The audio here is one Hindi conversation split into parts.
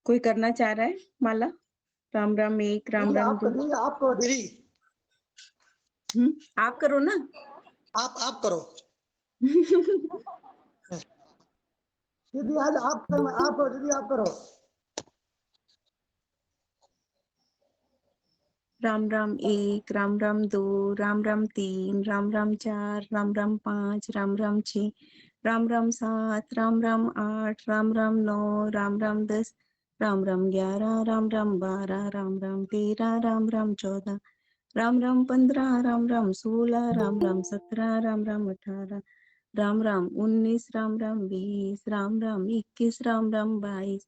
कोई करना चाह रहा है माला? राम राम एक, राम राम दो। दीदी आप करो दीदी। आप करो ना। आप करो दीदी, आज आप करो दीदी, आप करो। राम राम एक, राम राम दो, राम राम तीन, राम राम चार, राम राम पाँच, राम राम छः, राम राम सात, राम राम आठ, राम राम नौ, राम राम 10, राम राम 11, राम राम 12, राम राम 13, राम राम 14, राम राम 15, राम राम 16, राम राम 17, राम राम 18, राम राम 19, राम राम 20, राम राम 21, राम राम 22,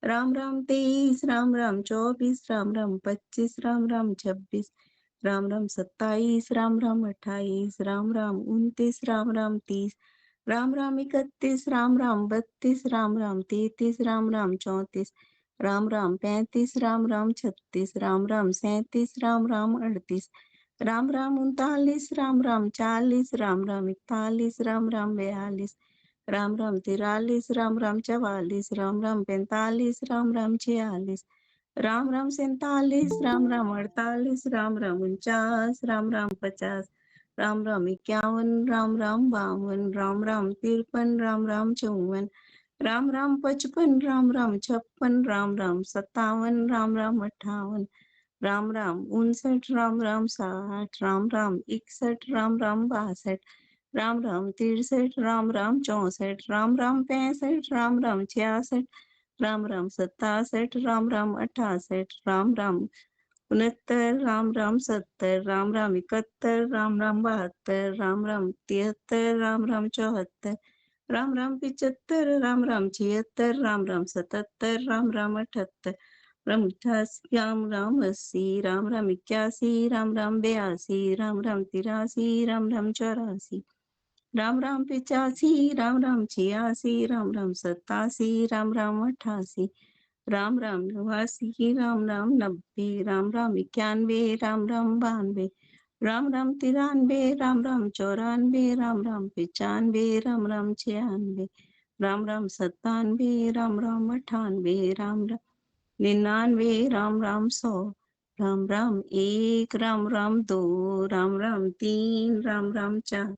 राम राम 23, राम राम 24, राम राम 25, राम राम 26, राम राम 27, राम राम 28, राम राम 29, राम राम 30, राम राम 31, राम राम 32, राम राम 33, राम राम 34, राम राम 35, राम राम 36, राम राम 37, राम राम 38, राम राम 39, राम राम 40, राम राम 41, राम राम 42, राम राम 43, राम राम 44, राम राम 45, राम राम 46, राम राम 47, राम राम 48, राम राम 49, राम राम 50, राम राम 51, राम राम 52, राम राम 53, राम राम 54, राम राम 55, राम राम 56, राम राम 57, राम राम 58, राम राम 59, राम राम 60, राम राम 61, राम राम 62, राम राम 63, राम राम 64, राम राम 65, राम राम 66, राम राम 67, राम राम 68, राम राम 69, राम राम 70, राम राम 71, राम राम 72, राम राम 73, राम राम 74, राम राम 75, राम राम 76, राम राम 77, राम राम 78, राम 88, राम राम 80, राम राम 81, राम राम 82, राम राम 83, राम राम 84, राम राम 85, राम राम 86, राम राम 87, राम राम 88, राम राम 89, राम राम 90, राम राम 91, राम राम 92, राम राम 93, राम राम 94, राम राम 95, राम राम 96, राम राम 97, राम राम 98, राम राम 99, राम राम 100, राम राम 1, राम राम 2, राम राम 3, राम राम 4,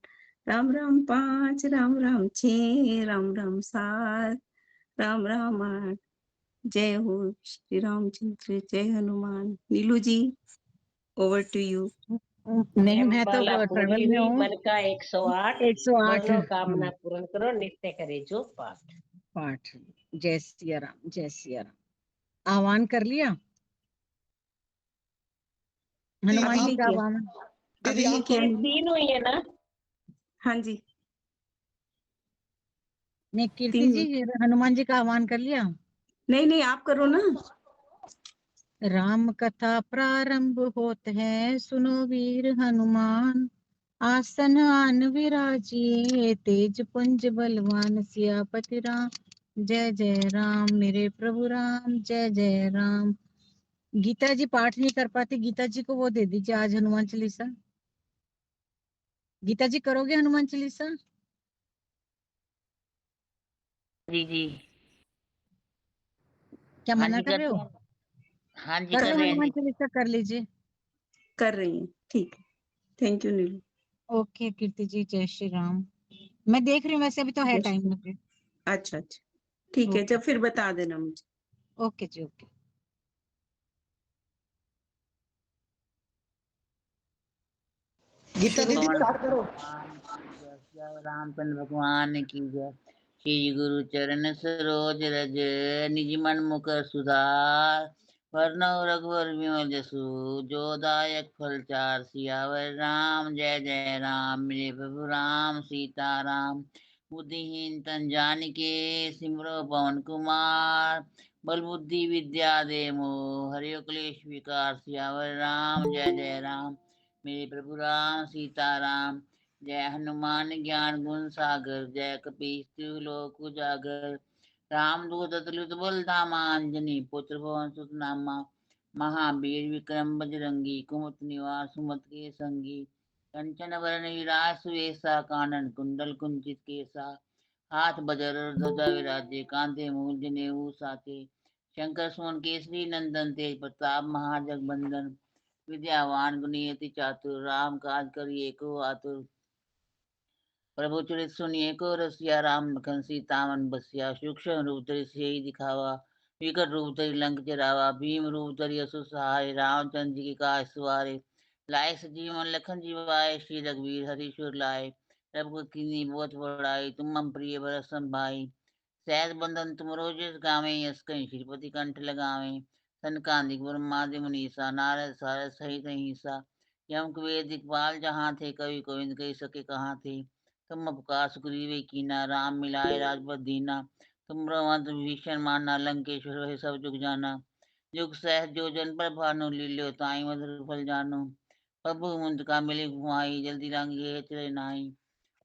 राम राम 5, राम राम 6, राम राम 7, राम राम 8। जय हो श्री रामचंद्र, जय हनुमान। नीलू जी, ओवर टू यू। नहीं, मैं तो ट्रेवल में हूँ। मन का 108 108 मनोकामना पूर्ण करो, नित्य करे जो पाठ। जय सिया राम, जय सिया राम। आह्वान कर लिया हनुमान जी का आह्वान? अभी ये क्या 3 हुई है ना? हाँ जी, नहीं कीर्ति जी, हनुमान जी का आह्वान कर लिया? नहीं आप करो ना। राम कथा प्रारंभ होत है, सुनो वीर हनुमान। आसन आन विराजिए, तेज पुंज बलवान। सियापति राम जय जय राम, मेरे प्रभु राम जय जय राम। गीता जी पाठ नहीं कर पाती, गीता जी को वो दे दीजिए आज हनुमान चालीसा। गीता जी करोगे हनुमान चालीसा? जी क्या मना कर रहे हो? हाँ जी, कर कर लो रहे हनुमान हैं। चालीसा, कर लीजिए। कर रही हैं, ठीक है। Thank you Neelu. ओके कीर्ति जी, जय श्री राम। मैं देख रही हूँ, वैसे अभी तो है टाइम मुझे। अच्छा ठीक है, जब फिर बता देना मुझे। ओके जी, ओके। गीता दीदी स्टार्ट करो। रामचंद्र भगवान की जय। श्री गुरु चरण सरोज रज, निज मन मुकर सुधार। वर्णव रघुवर विमल जसु, जो दायक फल चार। सियावर राम जय जय राम, मेरे प्रभु राम सीताराम। बुद्धिहीन तन जानिके, सिमरो पवन कुमार। बल बुद्धि विद्या दे मोह, हरियो क्लेश विकार। सियावर राम जय जय राम, मेरे प्रभु राम सीताराम। जय हनुमान ज्ञान गुण सागर, जय कपीस तिहु लोक उजागर। राम दूत अतुलित बल धामा, अंजनी पुत्र पवन सुत नामा। महावीर विक्रम बजरंगी, कुमति निवार सुमत के संगी। कंचन वरण विराज सुवेसा, कानन कुंडल कुंचित केसा। हाथ बजर ध्वजा विराजे, कांधे मूल जनेऊ साथे। शंकर सुमन केसरी नंदन तेज प्रताप महाजगबंदन विद्यावान गुणियति चातुर राम काज करिए को आतुर प्रभु चरित सुनिए को रसिया राम लखन सीता मन बसिया सूक्ष्म रूप धरि सियहि दिखावा विकट रूप धरि लंक जरावा भीम रूप धरि असुर सहाय रामचंद्र जी के काज सवारे लाए सजीवन लखन जीवाय श्री रघुवीर हरि सुर लाए रघुपति कीन्ही बहुत बड़ाई तुम मम प्रिय भरत संभाई सहज बंधन तुम रोज गावे यस कहीं श्रीपति कंठ लगावे सनकादिक ब्रह्मादि मुनीसा नारद सारद सहित अहिंसा यम कुबेर दिखपाल जहाँ थे कवि गोविंद कही सके कहाँ थे तुम उपकार सुग्रीव कीना राम मिलाए राजपद दीना तुम रघुवंश विभीषण माना लंकेश्वर वह सब जुग जाना जुग सहज जो जन पर भानु लील्यो ताई मधुर फल जानो प्रभु मुंद का मिले घुमाई जल्दी रंगे चले नाई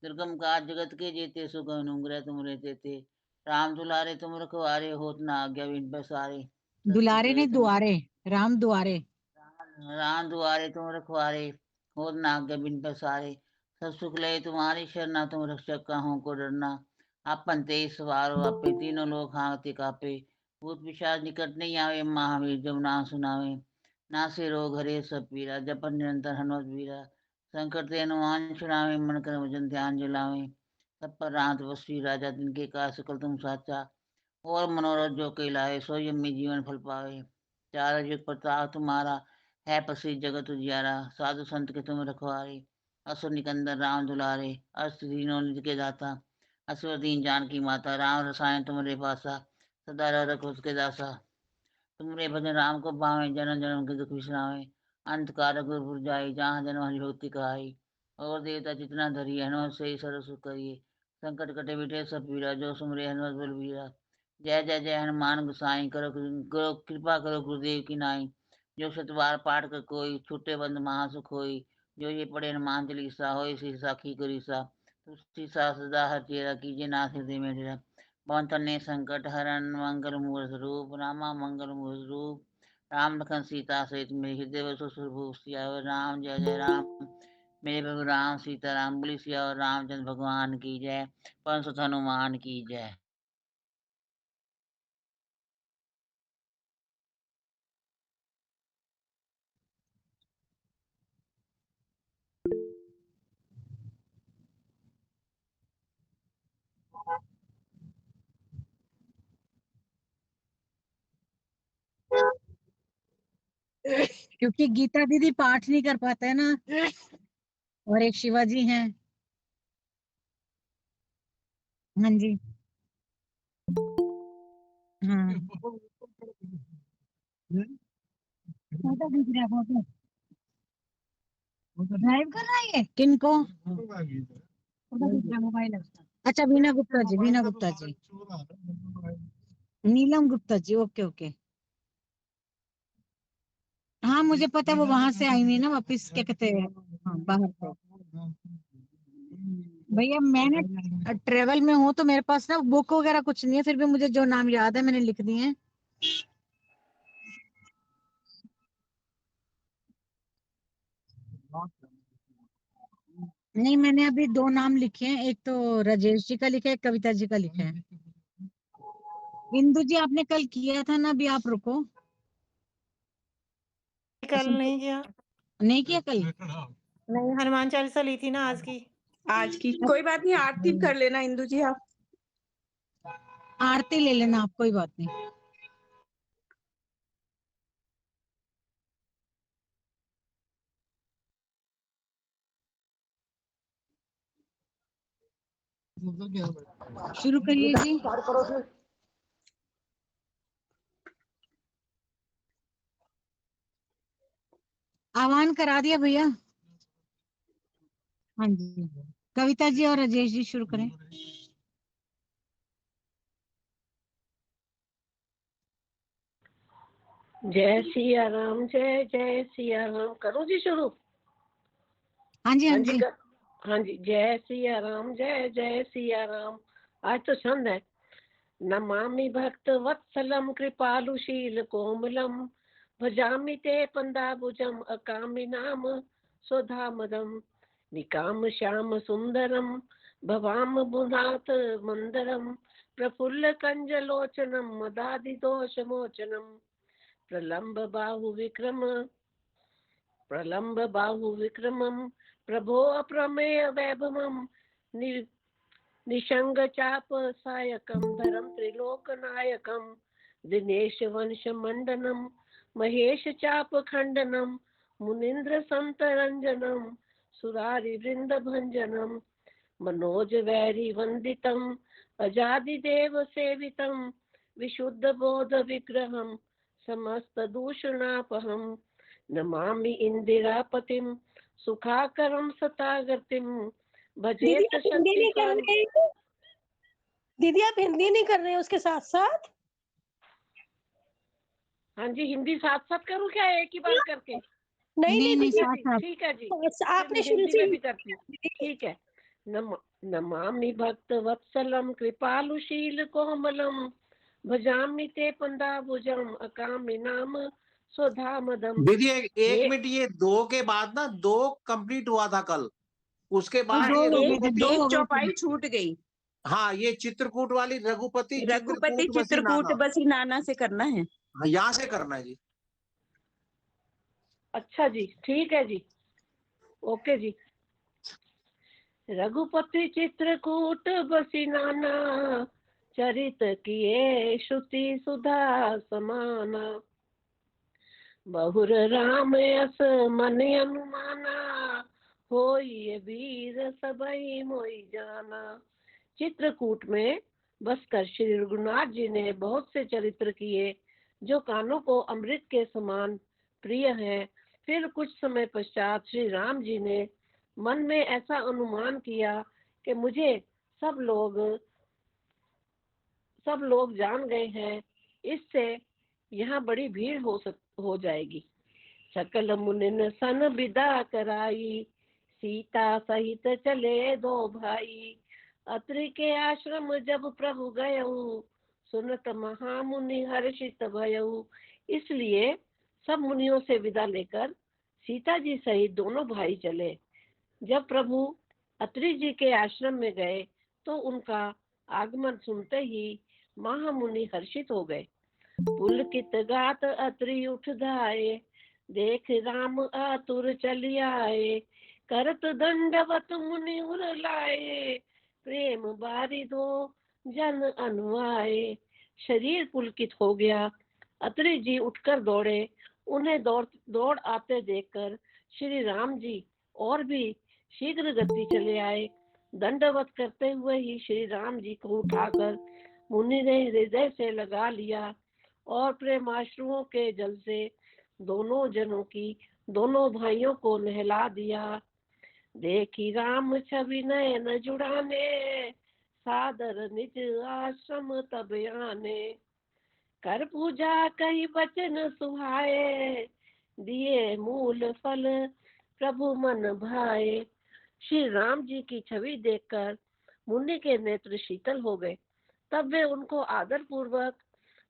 दुर्गम काज जगत के जेते सुगम अनुग्रह तुम रहते थे राम दुलारे तुम रखवारे होत न आज्ञा बिन पसारे दुलारे नहीं दुआरे, राम दुआरे। राम दुआरे तुम रखवारे होत न आज्ञा बिन पसारे सब सुख लय तुम्हारी शरणा तुम रक्षक काहू को डरना आपन तेज सवारो आपे तीनों लोग हाँकते कापे भूत पिशाच निकट नहीं आवे महावीर जब नाम सुनावे नासे रोग हरे सब पीरा जपन निरंतर हनुमत वीरा संकट ते हनुमान छुड़ावे मन कर भजन ध्यान जलावे सब पर राम तपस्वी राजा तिनके का सकल तुम साचा और मनोरथ जो कोई लाए सो यम्मी जीवन फल पावे चार युग प्रताप तुम्हारा है प्रसिद्ध जगत उजियारा साधु संत के तुम रखवारे असुर निकंदन राम दुलारे अष्ट दीनों निज के दाता असुर दीन जान की माता राम रसायन तुम्हारे पासा सदा रख उसके दासा तुमरे भजन राम को पावे जन्म जन्म के दुख विश्रावे अंत कारक गुरपुर जाई जहाँ जन्म हरि भक्ति कहाई और देवता जितना धरी हनुमत से सर्व सुख करिए संकट कटे बिटे सब पीरा जो सुमरे हनुमत बलवीरा जय जय जय हनुमान गोसाई करो कृपा करो गुरुदेव की नाई जो सतवार पाठ कर कोई छूटे बंद महासुख होई जो ये पढ़े हनुमान चालीसा हो इसी साखी करीसा तुलसी सा सदा हर चेरा कीजिए नाथ हृदय में डेरा पवन तनय संकट हरण मंगल मूर्त रूप रामा मंगल मूर्त रूप राम लखन सीता सहित मेरे हृदय बसो सुरभूप सियावर राम जय जय राम मेरे प्रभु राम सीता राम बोली सियावर रामचंद्र भगवान की जय पवन सुत हनुमान की जय। क्योंकि गीता दीदी पाठ नहीं कर पाते है ना, और एक शिवाजी हैं। हाँ जी, हाँ फोटो दिख रहा है, फोटो ड्राइव कर रहा है किनको फोटो दिख रहा मोबाइल। अच्छा बीना गुप्ता जी, बीना गुप्ता जी, नीलम गुप्ता जी, ओके ओके। हाँ मुझे पता है, वो वहां से आई हुई ना वापिस, क्या कहते हैं, हाँ बाहर से। भैया मैंने ट्रेवल में हूँ तो मेरे पास ना बुक वगैरह कुछ नहीं है, फिर भी मुझे जो नाम याद है मैंने लिख दिए हैं। नहीं मैंने अभी दो नाम लिखे हैं, एक तो राजेश जी का लिखा है, एक कविता जी का लिखा है। इंदु जी आपने कल किया था ना, अभी आप रुको। कल नहीं किया, नहीं किया कल? नहीं हनुमान चालीसा ली थी ना आज की। आज की कोई बात नहीं, आरती कर लेना इंदु जी आप। आरती ले लेना आप, कोई बात नहीं। शुरू करिए जी। करो फिर। आह्वान करा दिया भैया। हाँ जी, कविता जी और राजेश जी शुरू करें। जय सिया राम, जय जय सिया राम। करूं जी शुरू? हाँ जी हाँ जी, हाँ जी। जय सिया राम, जय जय सिया राम। आज तो छंद है। नमामि भक्त वत्सलम कृपालुशील कोमलम भजामि ते पंदाबुजम अकामि नाम स्वधामदम निकाम श्याम सुंदरम भवाम बुनाथ मंदरम प्रफुल्ल कंजलोचनम मदादिदोष मोचनम प्रलंब बाहु विक्रमम प्रभो अप्रमेय वैभवम निशंग चाप सायकम धरम त्रिलोक नायकम दिनेश वंश मंडनम महेश चाप खंडनम मुनिंद्र संत रंजनम सुरारि वृंद भंजनम मनोज वैरी वंदितम अजादि देव सेवितम विशुद्ध बोध विग्रहम समस्त दूषणापहम नमामि इंदिरापतिम सुखाकरम सतागतिम दीदी भजेत आप हिंदी नहीं कर शक्तिकांत। रहे हैं? दीदी आप हिंदी नहीं कर रहे हैं उसके साथ साथ? हाँ जी, हिंदी साथ साथ करूँ क्या एक ही बार करके? नहीं नहीं दीदी साथ साथ। ठीक है जी, आपने फिर शुरू हिंदी से में भी करती हूँ। ठीक है। नमामि भक्त वत्सलम कृपालुशील कोमलम भजामि ते पंदाभुजम अकामि नाम स्वधामदम। दीदी एक हे मिनट, ये 2 के बाद ना 2 कंप्लीट हुआ था कल, उसके बाद दो ये हो गए थे, रघुपति। दो एक हो गए थे। चौपाई छूट गई। हाँ, ये चित्रकूट वाली रघुपति रघुपति चित्रकूट बसी चित्रकूट नाना। बसी नाना से करना है। हाँ, यहाँ से करना है जी। अच्छा जी, ठीक है जी, ओके जी। रघुपति चित्रकूट बसी नाना चरित किए श्रुति सुधा समाना बहुर राम यस मन अनुमाना होई वीर सबई मोई जाना। चित्रकूट में बसकर श्री रघुनाथ जी ने बहुत से चरित्र किए जो कानों को अमृत के समान प्रिय हैं। फिर कुछ समय पश्चात श्री राम जी ने मन में ऐसा अनुमान किया कि मुझे सब लोग जान गए हैं, इससे यहाँ बड़ी भीड़ हो जाएगी। सकल मुनिन सन विदा कराई सीता सहित चले दो भाई। अत्रि के आश्रम जब प्रभु गयऊ सुनत महामुनि हर्षित भयऊ। इसलिए सब मुनियों से विदा लेकर सीता जी सहित दोनों भाई चले। जब प्रभु अत्रि जी के आश्रम में गए तो उनका आगमन सुनते ही महामुनि हर्षित हो गए। पुलकित गात अत्रि उठ धाये देख राम आतुर चली आए। करत दंडवत मुनि उर लाए प्रेम बारी दो जन अनुआए। शरीर पुलकित हो गया। अत्रि जी उठकर दौड़े। उन्हें दौड़ आते देखकर श्री राम जी और भी शीघ्र गति चले आए। दंडवत करते हुए ही श्री राम जी को उठाकर मुनि ने हृदय से लगा लिया और प्रेमाश्रुओं के जल से दोनों भाइयों को नहला दिया। देखी राम छवि नयन जुड़ाने सादर निज आश्रम तब आने। कर पूजा कई वचन सुहाए दिए मूल फल प्रभु मन भाए। श्री राम जी की छवि देखकर मुनि के नेत्र शीतल हो गए। तब वे उनको आदर पूर्वक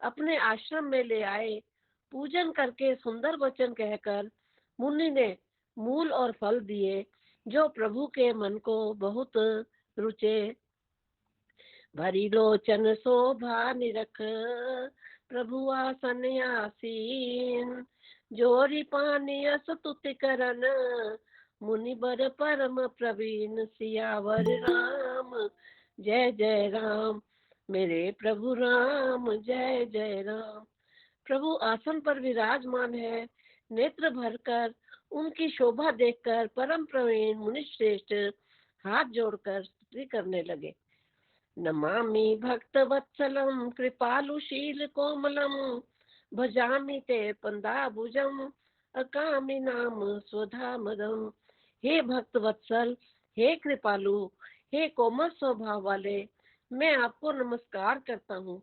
अपने आश्रम में ले आए। पूजन करके सुंदर वचन कहकर मुनि ने मूल और फल दिए जो प्रभु के मन को बहुत रुचे। भरी लोचन शोभा निरख प्रभु आसन आसीन जोरी पानी स्तुति करन मुनि बर परम प्रवीण। सियावर राम जय जय राम मेरे प्रभु राम जय जय राम। प्रभु आसन पर विराजमान है। नेत्र भरकर उनकी शोभा देखकर परम प्रवीण मुनि श्रेष्ठ हाथ जोड़कर स्तुति करने लगे। नमामि भक्त वत्सलम कृपालुशील कोमलम भजामि ते पंदाभुजम अकामि नाम स्वधामदम। हे भक्त वत्सल, हे कृपालु, हे कोमल स्वभाव वाले, मैं आपको नमस्कार करता हूँ।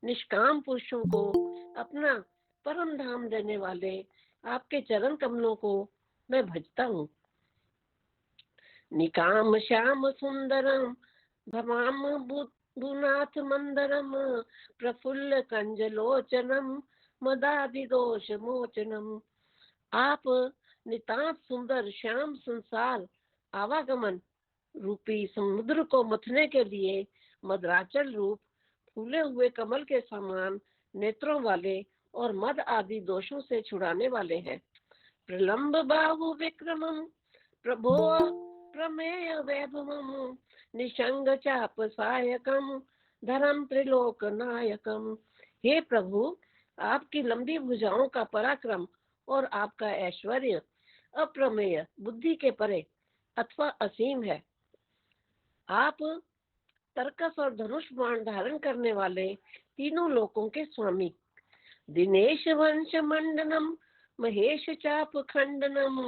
निष्काम पुरुषों को अपना परम धाम देने वाले आपके चरण कमलों को मैं भजता हूँ। निकाम श्याम सुंदरम भमाम भूनाथ मंदरम प्रफुल्ल कंजलोचनम मदादिदोष मोचनम। आप नितांत सुंदर श्याम संसार आवागमन रूपी समुद्र को मथने के लिए मदराचल रूप फूले हुए कमल के समान नेत्रों वाले और मद आदि दोषों से छुड़ाने वाले हैं। प्रलंब बाहु विक्रमम प्रभो प्रमेय वैभवम निशंग चाप सायकम धर्म त्रिलोक नायकम। हे प्रभु, आपकी लंबी भुजाओं का पराक्रम और आपका ऐश्वर्य अप्रमेय, बुद्धि के परे अथवा असीम है। आप तर्कस और धनुष बाण धारण करने वाले तीनों लोकों के स्वामी। दिनेश वंश मंडनम महेश चाप खंडनम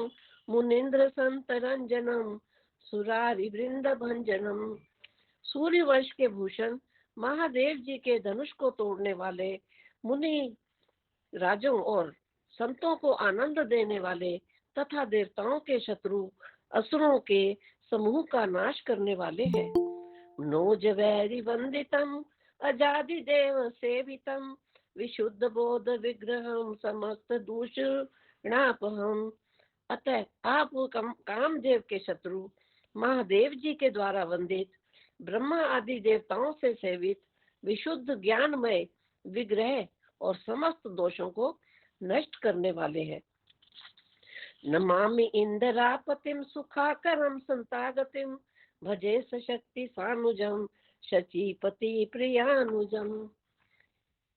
मुनिंद्र संत रंजनम सुरारि वृंद भंजनम। सूर्य वंश के भूषण महादेव जी के धनुष को तोड़ने वाले, मुनि राजों और संतों को आनंद देने वाले तथा देवताओं के शत्रु असुरों के समूह का नाश करने वाले हैं। नोज वैरि वंदितम अजादि देव सेवितम विशुद्ध बोध विग्रहम समस्त दूषणापहम। अतः आप कामदेव के शत्रु महादेव जी के द्वारा वंदित, ब्रह्मा आदि देवताओं से सेवित, विशुद्ध ज्ञानमय विग्रह और समस्त दोषों को नष्ट करने वाले हैं। नमामि इंद्रापतिम सुखाकरम संतागतिम भजे सशक्ति सानुजम शचीपति प्रियानुजम।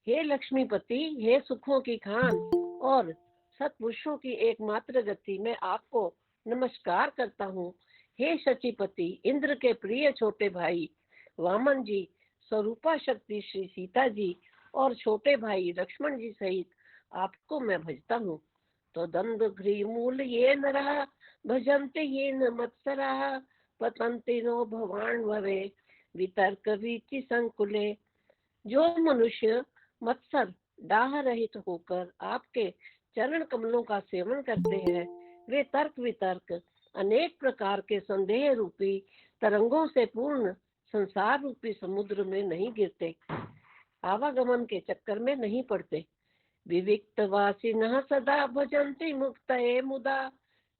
हे लक्ष्मीपति, हे सुखों की खान और सत्पुरुषों की एकमात्र गति, मैं आपको नमस्कार करता हूँ। हे शचीपति, इंद्र के प्रिय छोटे भाई वामन जी, स्वरूपा शक्ति श्री सीता जी और छोटे भाई लक्ष्मण जी सहित आपको मैं भजता हूँ। तो दंड घ्रीमूल ये नरा भजन्ते ये न मत्सरा पतंति नो भवान भवे वितर्क वीचि संकुले। जो मनुष्य मत्सर दाह रहित होकर आपके चरण कमलों का सेवन करते हैं, वे तर्क वितर्क अनेक प्रकार के संदेह रूपी तरंगों से पूर्ण संसार रूपी समुद्र में नहीं गिरते, आवागमन के चक्कर में नहीं पड़ते। विविक्तवासिनः सदा भजन्ति मुक्तये मुदा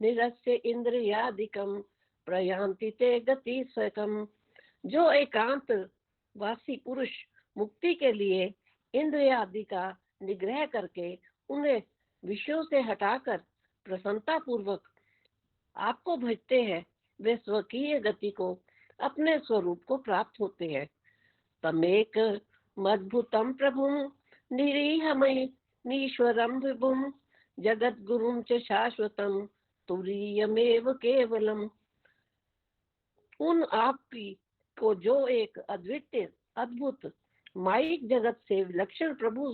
निरस्य इंद्रियादिकम प्रयान्ति ते गति स्वकम। जो एकांत वासी पुरुष मुक्ति के लिए इंद्रियादि का निग्रह करके उन्हें विषयों से हटाकर प्रसन्नता पूर्वक आपको भजते हैं, वे स्वकीय गति को, अपने स्वरूप को प्राप्त होते हैं। तमेक मद्भुतम प्रभुम निरीहमय नीश्वरम विभुम जगत गुरुम च शाश्वतम तुरीयमेव केवलम। उन आप को जो एक अद्वितीय अद्भुत माइक जगत से विलक्षण प्रभु,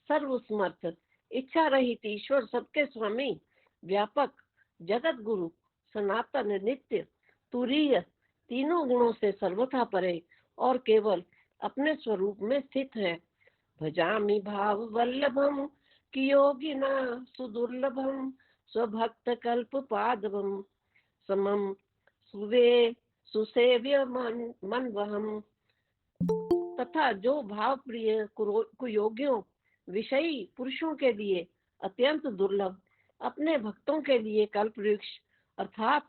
सर्वसमर्थ, इच्छा रहित ईश्वर, सबके स्वामी, व्यापक, जगत गुरु, सनातन, नित्य, तुरीय, तीनों गुणों से सर्वथा परे और केवल अपने स्वरूप में स्थित है। भजामि भाव वल्लभम कियोगिना सुदुर्लभम स्वभक्त कल्प पादवम समम सुवे सुसेव्य मनवहम। तथा जो भाव प्रिय कुयोगियों, विषयी पुरुषों के लिए अत्यंत दुर्लभ, अपने भक्तों के लिए कल्प वृक्ष अर्थात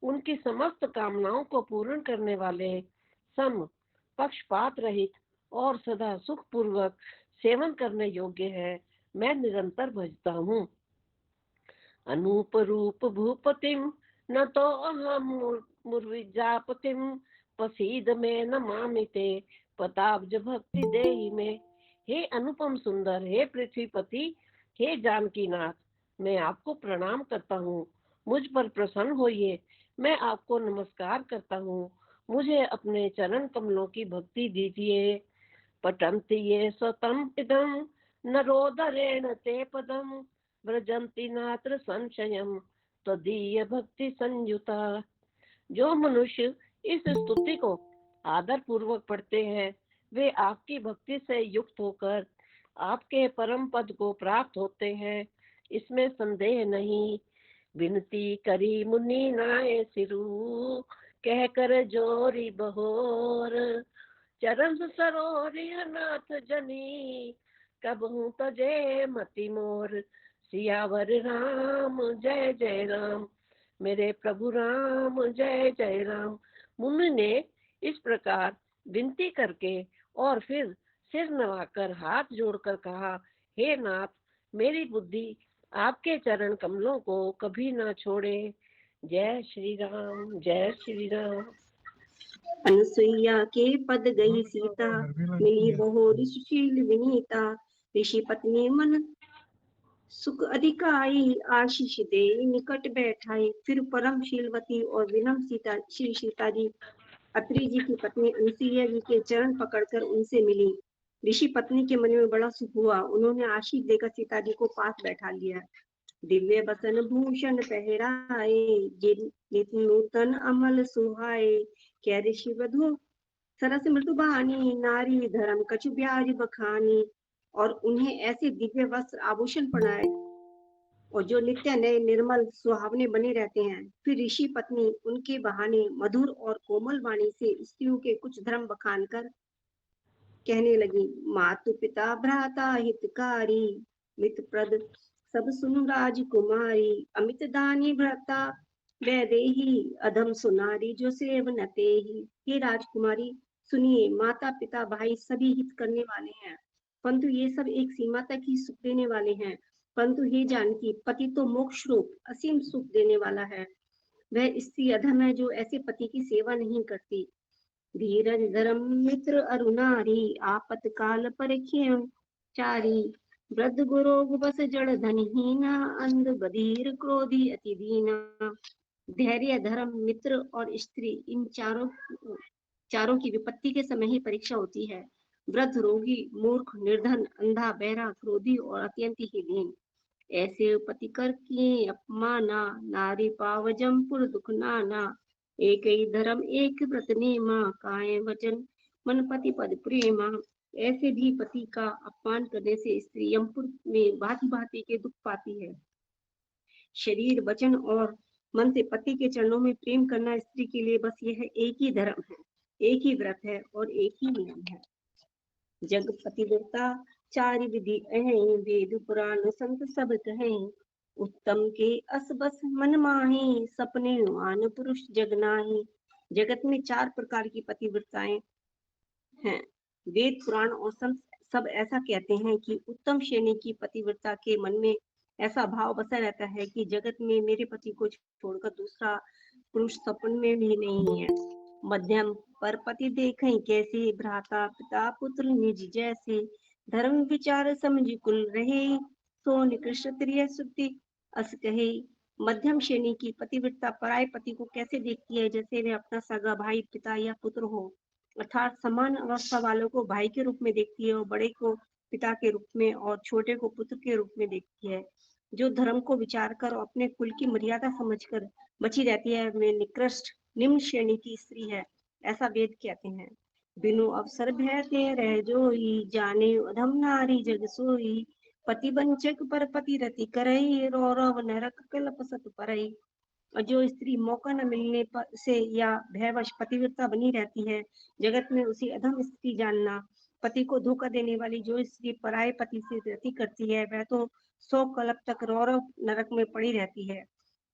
उनकी समस्त कामनाओं को पूर्ण करने वाले, सम, पक्षपात रहित और सदा सुख पूर्वक सेवन करने योग्य है, मैं निरंतर भजता हूँ। अनूप रूप भूपतिम न तो अहम मुर्विजापतिम पसीद में न मामिते पताब्ज भक्ति देहि में। हे अनुपम सुंदर, हे पृथ्वीपति, हे जानकीनाथ, मैं आपको प्रणाम करता हूँ। मुझ पर प्रसन्न होइए, मैं आपको नमस्कार करता हूँ। मुझे अपने चरण कमलों की भक्ति दीजिए। पठन्ति ये स्वतम इदम नरोदरेण ते पदम व्रजन्ति नात्र संशयम तदीय भक्ति संयुता। जो मनुष्य इस स्तुति को आदर पूर्वक पढ़ते हैं, वे आपकी भक्ति से युक्त होकर आपके परम पद को प्राप्त होते हैं, इसमें संदेह नहीं। विनती करी मुनि नाय सिरु कह कर जोरी बहोर चरण सरोरी नाथ जनी कबहू तजे मति मोर। सियावर राम जय जय राम, मेरे प्रभु राम जय जय राम। मुनि ने इस प्रकार विनती करके और फिर सिर नवाकर हाथ जोड़कर कहा, हे नाथ, मेरी बुद्धि आपके चरण कमलों को कभी ना छोड़े। जय श्री राम, जय श्री राम। अनुसुईया के पद गई सीता, मिली बहु ऋषिशील विनीता। ऋषि पत्नी मन सुख अधिकाई, आशीष दे निकट बैठाई। फिर परम शीलवती और विनम्र सीता श्री सीता जी अत्रि जी की पत्नी अनुसुईया जी के चरण पकड़कर उनसे मिली। ऋषि पत्नी के मन में बड़ा सुख हुआ। उन्होंने आशीष देकर सीता जी को पास बैठा लिया। दिव्य बसन भूषण पहराए, नित नूतन अमल सुहाए। क्या ऋषि वधु सरस मृदुबानी, नारी धर्म कछु ब्याज बखानी। और उन्हें ऐसे दिव्य वस्त्र आभूषण पहनाए और जो नित्य नए निर्मल सुहावने बने रहते हैं। फिर ऋषि पत्नी उनके बहाने मधुर और कोमल वाणी से स्त्रियों के कुछ धर्म बखान कर कहने लगी, मातु पिता भ्राता हितकारी, मित प्रद सब सुन राजकुमारी। अमित दानी भ्राता वैदेही, अधम सुनारी जो सेवन तेहि। हे राजकुमारी सुनिए, माता पिता भाई सभी हित करने वाले हैं, परंतु ये सब एक सीमा तक ही सुख देने वाले हैं। परंतु हे जानकी, पति तो मोक्ष रूप असीम सुख देने वाला है। वह स्त्री अधम है जो ऐसे पति की सेवा नहीं करती। धीरज धर्म मित्र अरुणारी, आपत काल परिख्य चारी। वृद्ध गुरोग बस जड़ धनहीना, अंध बधिर क्रोधी अति दीना। धैर्य धर्म मित्र और स्त्री, इन चारों की विपत्ति के समय ही परीक्षा होती है। वृद्ध रोगी मूर्ख निर्धन अंधा बहरा क्रोधी और अत्यंत ही दीन, ऐसे पति कर किए अपमाना। नारी पावजम पुर दुख नाना, एक ही धर्म एक व्रत नेमा। काये वचन मन पति पद प्रेमा। ऐसे भी पति का अपमान करने से स्त्री यमपुर में भांति भांति के दुख पाती है। शरीर वचन और मन से पति के चरणों में प्रेम करना स्त्री के लिए बस यह एक ही धर्म है, एक ही व्रत है और एक ही नियम है। जग पतिव्रता चारि विधि अहें, वेद पुराण संत सब कहें। उत्तम के अस बस मन माही, सपने मान पुरुष जग नाही। जगत में 4 प्रकार की पतिव्रताएं हैं। वेद पुराण और संत सब ऐसा कहते हैं कि उत्तम श्रेणी की पतिव्रता के मन में ऐसा भाव बसा रहता है कि जगत में मेरे पति को छोड़कर दूसरा पुरुष सपन में भी नहीं है। मध्यम पर पति देखें कैसे, भ्राता पिता पुत्र निज जैसे। धर्म विचार समझ कुल रहे, सो निकृष्ट त्रिय सुक्ति अस कहे। मध्यम श्रेणी की पतिव्रता पराये पति को कैसे देखती है, जैसे वे अपना सगा भाई पिता या पुत्र हो, अर्थात समान अवस्था वालों को भाई के रूप में देखती है और बड़े को पिता के रूप में और छोटे को पुत्र के रूप में देखती है। जो धर्म को विचार कर और अपने कुल की मर्यादा समझकर बची रहती है, वे निकृष्ट निम्न श्रेणी की स्त्री है, ऐसा वेद कहते हैं। बिनु अवसर भय ते रह जोई, जाने अधम नारी जग सोई। पति वंचक पर पति रति करई, रौरव नरक कल्प सत परई। और जो स्त्री मौका न मिलने से या भयवश पतिव्रता बनी रहती है, जगत में उसी अधम स्त्री जानना। पति को धोखा देने वाली जो स्त्री पराये पति से रति करती है, वह तो 100 कल्प तक रौरव नरक में पड़ी रहती है।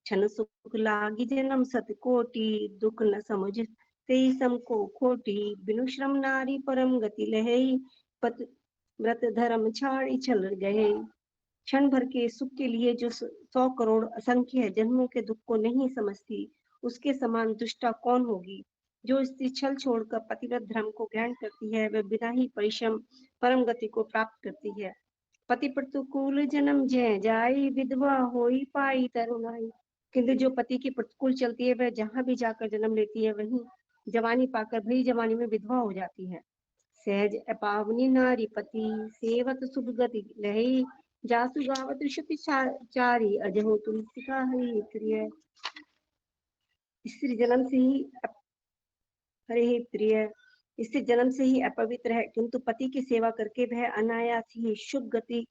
क्षण सुख लागी जन्म सत कोटि, दुख न समझ तेई सम को खोटी। बिनु श्रम नारी परम गति लहई, पत व्रत धर्म छाड़ी छल गए। क्षण भर के सुख के लिए जो 100 करोड़ असंख्य जन्मों के दुख को नहीं समझती, उसके समान दुष्टा कौन होगी। जो स्त्री छल छोड़कर पतिव्रत धर्म को ग्रहण करती है, वह बिना ही परिश्रम परम गति को प्राप्त करती है। पति प्रतिकूल जन्म जय जाई, विधवा होई पाई तरुणाई। किंतु जो पति के प्रतिकूल चलती है, वह जहाँ भी जाकर जन्म लेती है, वहीं जवानी पाकर भली जवानी में विधवा हो जाती है। सहज अपावनी नारी पति, सेवत शुभ गति लहई। जासु गावत श्रुति चारी, अजहो तुलसी का हरि प्रिय। स्त्री जन्म से ही हरे प्रिय, इससे जन्म से ही अपवित्र है, किंतु पति की सेवा करके वह अनायास ही शुभ गति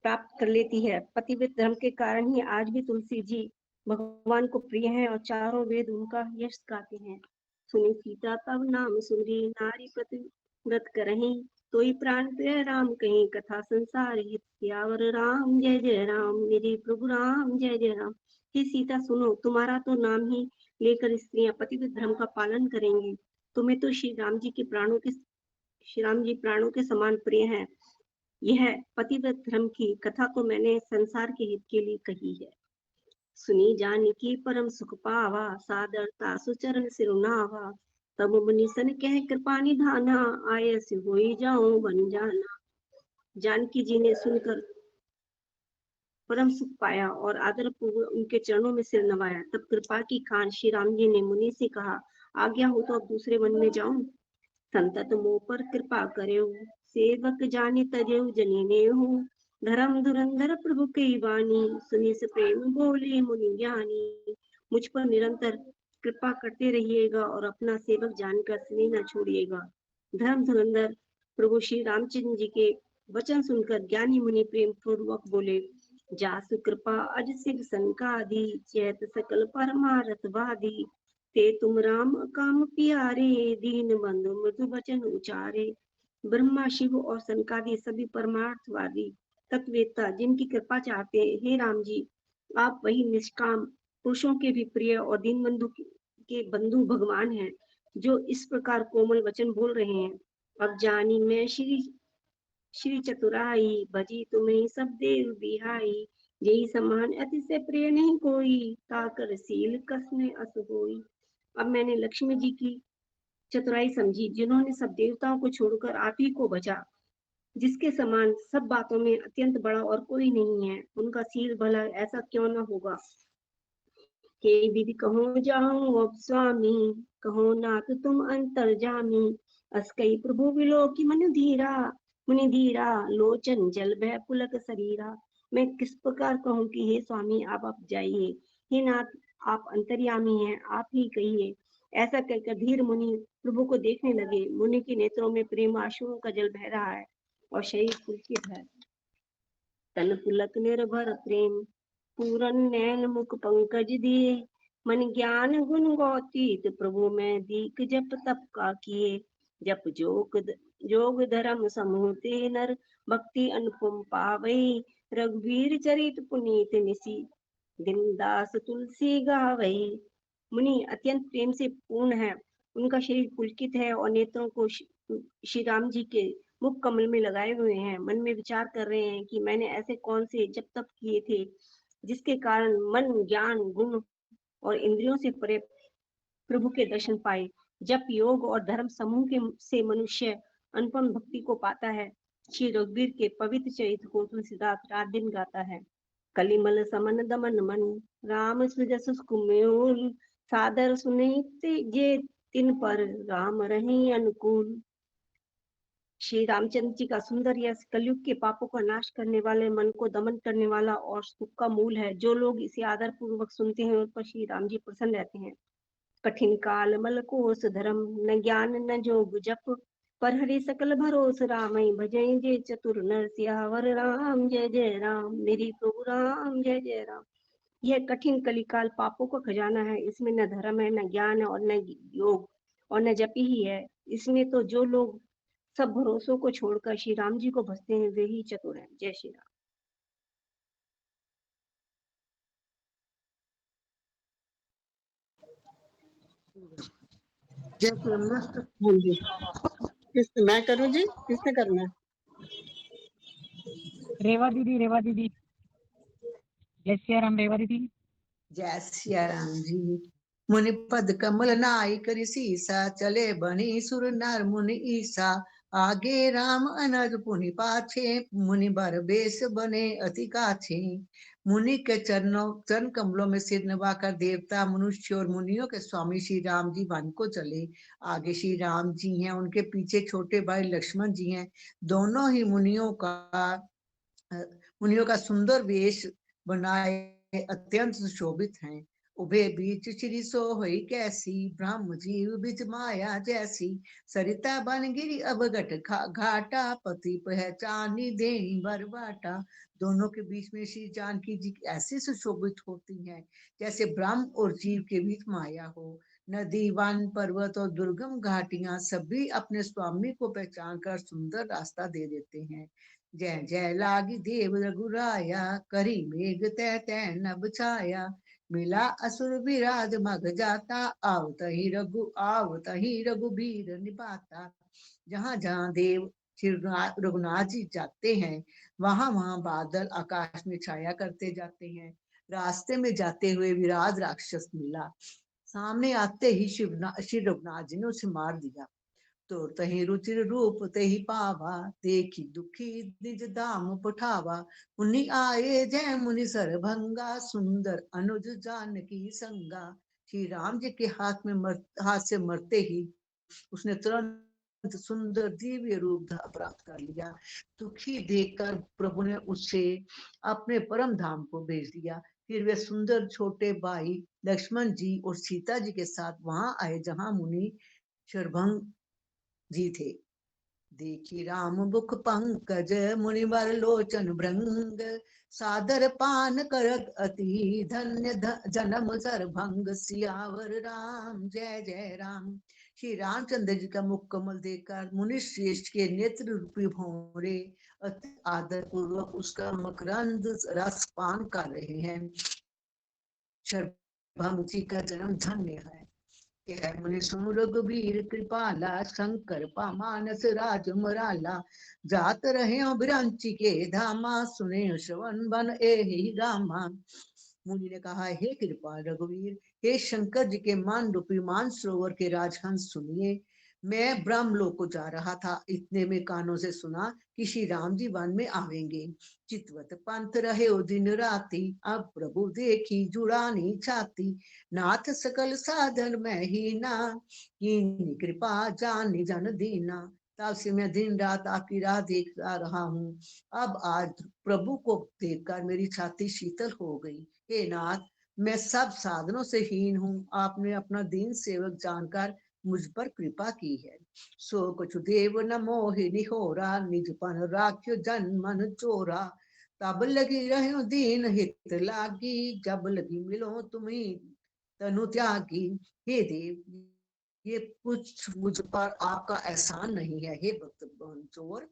प्राप्त कर लेती है। पतिव्रत धर्म के कारण ही आज भी तुलसी जी भगवान को प्रिय हैं और चारों वेद उनका यश गाते हैं। सुनी सीता तब नाम सुनरी, नारी प्रतिव्रत करही। तोई प्राण प्रिय राम कहीं, कथा संसार हित सियावर राम। जय जय राम मेरे प्रभु राम, जय जय राम। हे सीता सुनो, तुम्हारा तो नाम ही लेकर स्त्रियां पतिव्रत धर्म का पालन करेंगी। तुम्हें तो श्री राम जी के प्राणों के श्री राम जी प्राणों के समान प्रिय हैं। यह पतिव्रत धर्म की कथा को मैंने संसार के हित के लिए कही है। सुनी जानकी परम सुख पावा, सादरता सुचरण सिरुनावा। तब मुनि सन कह कृपा निधाना, आय से होई जाऊं बन जाना। जानकी जी ने सुनकर परम सुख पाया और आदर पूर्वक उनके चरणों में सिर नवाया। तब कृपा की खान श्री राम जी ने मुनि से कहा, आज्ञा हो तो अब दूसरे वन में जाऊं। संतत मोह पर कृपा करेऊ, सेवक जाने तजेऊ जनीने हूँ। धर्म धुरंधर प्रभु की वाणी, सुनी से प्रेम बोले मुनि ज्ञानी। मुझ पर निरंतर कृपा करते रहिएगा और अपना सेवक जानकर स्नेह न छोड़िएगा। धर्म धुरंधर प्रभु श्री रामचंद्र जी के वचन सुनकर ज्ञानी मुनि प्रेम पूर्वक बोले, जासु कृपा अज सिर संकादी, चैत सकल परमारथ वादी। ते तुम राम काम प्यारे, दीन बंधु मृदु वचन उचारे। ब्रह्मा शिव और सनकादि सभी परमार्थवादी तत्वेता जिनकी कृपा चाहते हैं, हे राम जी आप वही निष्काम पुरुषों के भी प्रिय और दीन बंधु के बंधु भगवान हैं, जो इस प्रकार कोमल वचन बोल रहे हैं। अब जानी मैं श्री चतुराई, भजी तुम्हें सब देव बिहाई। यही समान अतिशय प्रिय नहीं कोई, ताकर सील कसने अस होई। अब मैंने लक्ष्मी जी की चतुराई समझी, जिन्होंने सब देवताओं को छोड़कर आप ही को बचा, जिसके समान सब बातों में अत्यंत बड़ा और कोई नहीं है। उनका सील भला ऐसा क्यों न होगा। के विधि कहो जाऊं अब स्वामी, कहो नाथ तुम अंतर्जामी। अस कई प्रभु विलो की मुनि धीरा, लोचन जल भय पुलक शरीरा। मैं किस प्रकार कहूं कि हे स्वामी आप जाइए, हे नाथ आप अंतर्यामी हैं, आप ही कहिए। ऐसा कहकर धीर मुनि प्रभु को देखने लगे। मुनि के नेत्रों में प्रेम आंसुओं का जल बह रहा है और शरीर पुलकित है। तन पुलक निर्भर प्रेम, पूरन नैन मुख पंकज दिए। मन ज्ञान गुण गौतीत प्रभु में दीक जप तप का किए। जप जोग धर्म समूह ते नर, भक्ति अनुपम पावै। रघुवीर चरित पुनीत निसी, दिनदास तुलसी गावै। मुनि अत्यंत प्रेम से पूर्ण है, उनका शरीर पुलकित है और नेत्रों को श्री राम जी के मुख कमल में लगाए हुए हैं। मन में विचार कर रहे हैं कि मैंने ऐसे कौन से जप तप किए थे जिसके कारण मन ज्ञान गुण और इंद्रियों से परे प्रभु के दर्शन पाए। जप योग और धर्म समूह के से मनुष्य अनुपम भक्ति को पाता है। श्री रघुवीर के पवित्र चरित्र को तुलसीदास रात दिन गाता है। कलिमल समन दमन मन, राम सुजस कुमेल। सादर सुनिते जे तिन पर, राम रही अनुकूल। श्री रामचंद्र जी का सुंदर यश कलयुग के पापों का नाश करने वाले, मन को दमन करने वाला और सुख का मूल है। जो लोग इसे आदर पूर्वक सुनते हैं उन पर श्री राम जी प्रसन्न रहते हैं। कठिन काल मल कोस धर्म, न ज्ञान न जोग जप। पर हरि सकल भरोस रामई, भजई जे चतुर नर सियावर। राम जय जय राम, मेरी प्रभु राम जय जय राम। यह कठिन कलिकाल पापों का खजाना है। इसमें न धर्म है, न ज्ञान है और न योग और न जप ही है। इसमें तो जो लोग सब भरोसों को छोड़कर श्री राम जी को भजते हैं वे ही चतुर हैं। जय श्री राम। जय श्री राम। नेक्स्ट हाँ जी, मैं करूँ जी, किसने करना है? रेवा दीदी जय सिया राम। रेवा दीदी जय सिया राम जी। मुनि पद कमल नाई करि सीसा, चले बनी सुर नर मुनि ईसा। आगे राम अनज पुनि पाछे, मुनि बर बेस बने अति काछे। मुनि के चरण कमलों में सिर नवाकर देवता मनुष्य और मुनियों के स्वामी श्री राम जी वन को चले। आगे श्री राम जी हैं, उनके पीछे छोटे भाई लक्ष्मण जी हैं। दोनों ही मुनियों का सुंदर वेश बनाए अत्यंत सुशोभित हैं। उभे बीच श्री सोहई कैसी, ब्रह्म जीव बिच माया जैसी। सरिता बन गिरी अब घट घाटा, पति पहचानी दे बर बाटा। दोनों के बीच में श्री जानकी जी ऐसी सुशोभित होती हैं जैसे ब्रह्म और जीव के बीच माया हो। नदी वन पर्वत और दुर्गम घाटियां सभी अपने स्वामी को पहचान कर सुंदर रास्ता दे देते हैं। जय जय लागी देव रघुराया, करी मेघ तै तै नभ छाया। मिला असुर विराज मग जाता, आवत ही रघुबीर निपाता। जहाँ जहाँ देव श्री रघुनाथ जी जाते हैं, वहां वहां बादल आकाश में छाया करते जाते हैं। रास्ते में जाते हुए विराट राक्षस मिला, सामने आते ही श्री रघुनाथ जी ने उसे मार दिया। तो तही रुचिर रूप तेहि पावा, देखी दुखी निज धाम पठावा। मुनि आए जय मुनि सरभंगा, सुंदर अनुज जानकी संगा। श्री राम जी के हाथ से मरते ही उसने तुरंत सुंदर दिव्य रूप प्राप्त कर लिया। दुखी देखकर प्रभु ने उसे अपने परम धाम को भेज दिया। फिर वे सुंदर छोटे भाई लक्ष्मण जी और सीता जी के साथ वहां आए जहां मुनि शरभंग जी थे। देखी राम मुख पंकज, मुनिवर लोचन भृंग। सादर पान करत अति, धन्य जन्म सरभंग। सियावर राम जय जय राम। श्री रामचंद्र जी का मुख कमल देखकर मुनि श्रेष्ठ के नेत्र रूपी भौरे अति आदर पूर्वक उसका मकरंद रस पान कर रहे हैं। शरभंग जी का जन्म धन्य है। मुनि सुन रघुबीर कृपाला, शंकर मानस राज मराला। जात रहे बिरंची के धामा, सुने श्रवण बन एहि रामा। मुनि ने कहा, हे कृपा रघुवीर, हे शंकर जी के मान रूपी मान सरोवर के राजहंस सुनिए। मैं ब्रह्मलोक को जा रहा था, इतने में कानों से सुना कि श्री राम जी वन में आवेंगे। चितवत पंथ रहे दिन राती, अब प्रभु देखी जुड़ानी छाती। नाथ सकल साधन में ही ना, कीनी कृपा जान जन दीना। तब से मैं दिन रात आपकी राह देखता रहा हूँ। अब आज प्रभु को देखकर मेरी छाती शीतल हो गई। हे नाथ, मैं सब साधनों से हीन हूँ, आपने अपना दीन सेवक जानकर मुझ पर कृपा की है। सो कुछ देव न मोहि निहोरा, निजपन राख्यो जन मन चोरा। तब लगी रहो दीन हित लागी, जब लगी मिलो तुम्हें तनु त्यागी। हे देव, ये कुछ मुझ पर आपका एहसान नहीं है। हे भक्त मंचोर,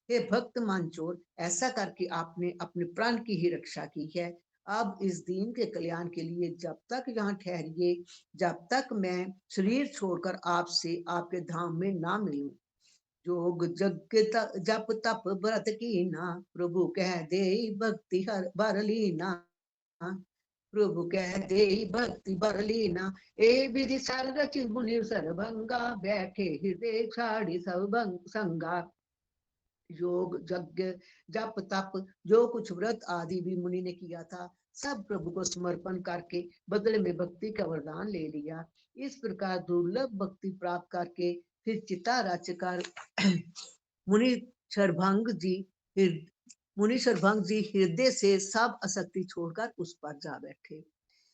हे भक्त मंचोर, ऐसा करके आपने अपने प्राण की ही रक्षा की है। अब इस दीन के कल्याण के लिए जब तक यहाँ ठहरिए, जब तक मैं शरीर छोड़कर आपसे आपके धाम में ना मिलूं। जोग जग जप तप व्रत कीना, प्रभु कह दे भक्ति हर भर लीना। प्रभु कह दे भक्ति भर लीना। ए विधि सर रचि मुनि सरभंगा, बैठे हृदय छाड़ी सब संगा। योग यज्ञ जप तप जो कुछ व्रत आदि भी मुनि ने किया था, सब प्रभु को समर्पण करके बदले में भक्ति का वरदान ले लिया। इस प्रकार दुर्लभ भक्ति प्राप्त करके फिर चिता रचकर मुनि शरभंग जी हृदय से सब आसक्ति छोड़कर उस पर जा बैठे।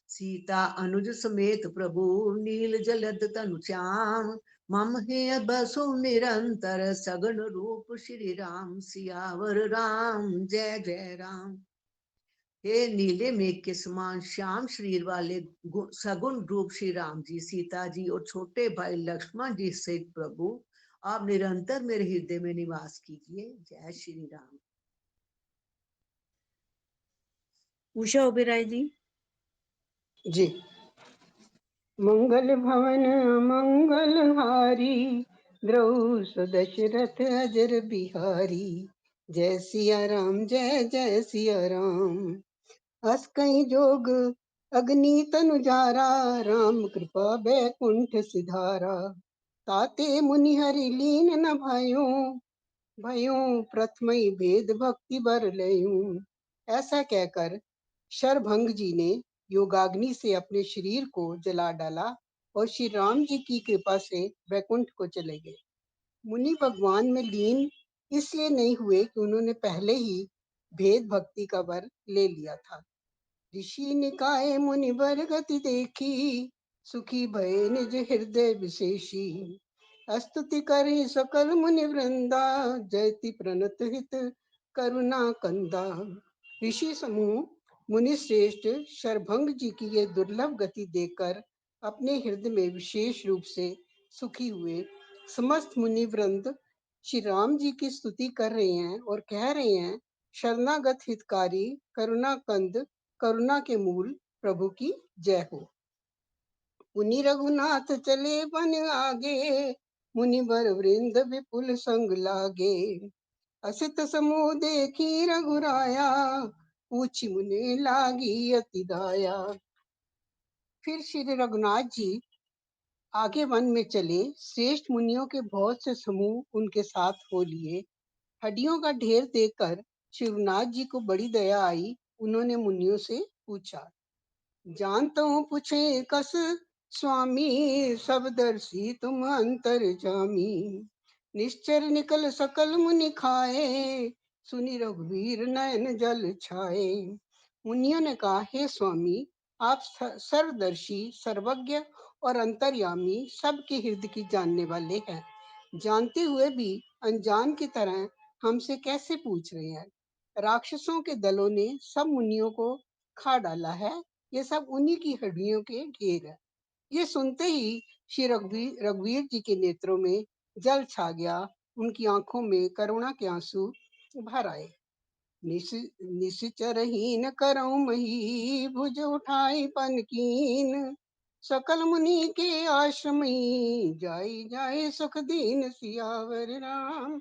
सीता अनुज समेत प्रभु, नील जलद तनु श्याम। मम हे बसु निरंतर, सगुन रूप श्री राम। सियावर राम जय जय राम। हे नीले मेघ के समान श्याम शरीर वाले सगुन रूप श्री राम जी, सीता जी और छोटे भाई लक्ष्मण जी से प्रभु, आप निरंतर मेरे हृदय में निवास कीजिए। जय श्री राम। उषा ओबेराय जी। जी। मंगल भवन मंगल हारी, द्रौ दशरथ अजर बिहारी। जय सिया राम जय जय सिया राम। अस कहीं जोग अग्नि तनु जारा, राम कृपा बैकुंठ सिधारा। ताते मुनि हरि लीन न भयों, प्रथमई भेद भक्ति बर लयूं। ऐसा कहकर शरभंग जी ने योगाग्नि से अपने शरीर को जला डाला और श्री राम जी की कृपा से वैकुंठ को चले गए। मुनि भगवान में लीन इसलिए नहीं हुए कि उन्होंने पहले ही भेद भक्ति का वर ले लिया था। ऋषि निकाय मुनि वर गति देखी, सुखी भय निज हृदय विशेषी। स्तुति करी सकल मुनि वृंदा, जयति प्रणत हित करुणा कंदा। ऋषि समूह मुनि श्रेष्ठ शरभंग जी की ये दुर्लभ गति देखकर अपने हृदय में विशेष रूप से सुखी हुए। समस्त मुनि वृंद श्री राम जी की स्तुति कर रहे हैं और कह रहे हैं, शरणागत हितकारी, करुणा कंद, करुणा के मूल प्रभु की जय हो। मुनि रघुनाथ चले बन आगे, मुनि वर वृंद विपुल संग लागे। असित समूह देखी रघुराया, पूछी मुनि लागी अति दाया। फिर श्री रघुनाथ जी आगे वन में चले। श्रेष्ठ मुनियों के बहुत से समूह उनके साथ हो लिए। हड्डियों का ढेर देखकर शिवनाथ जी को बड़ी दया आई। उन्होंने मुनियों से पूछा, जानता हूँ पूछे कस स्वामी, सब दर्शी तुम अंतर जामी। निश्चर निकल सकल मुनि खाए, सुनी रघुवीर नयन जल छाए। मुनियों ने कहा, हे स्वामी, आप सर्वदर्शी, सर्वज्ञ और अंतर्यामी, सबके हृदय की जानने वाले हैं। जानते हुए भी अनजान की तरह हमसे कैसे पूछ रहे हैं? राक्षसों के दलों ने सब मुनियों को खा डाला है। ये सब उन्हीं की हड्डियों के ढेर है। ये सुनते ही श्री रघुवीर जी के नेत्रों में जल छा गया। उनकी आंखों में करुणा के आंसू भर आए। निश्चरहीन करऊं मही, भुज उठाई पन कीन। सकल मुनि के आश्रमी, जाई जाए सुख दीन। सियावर राम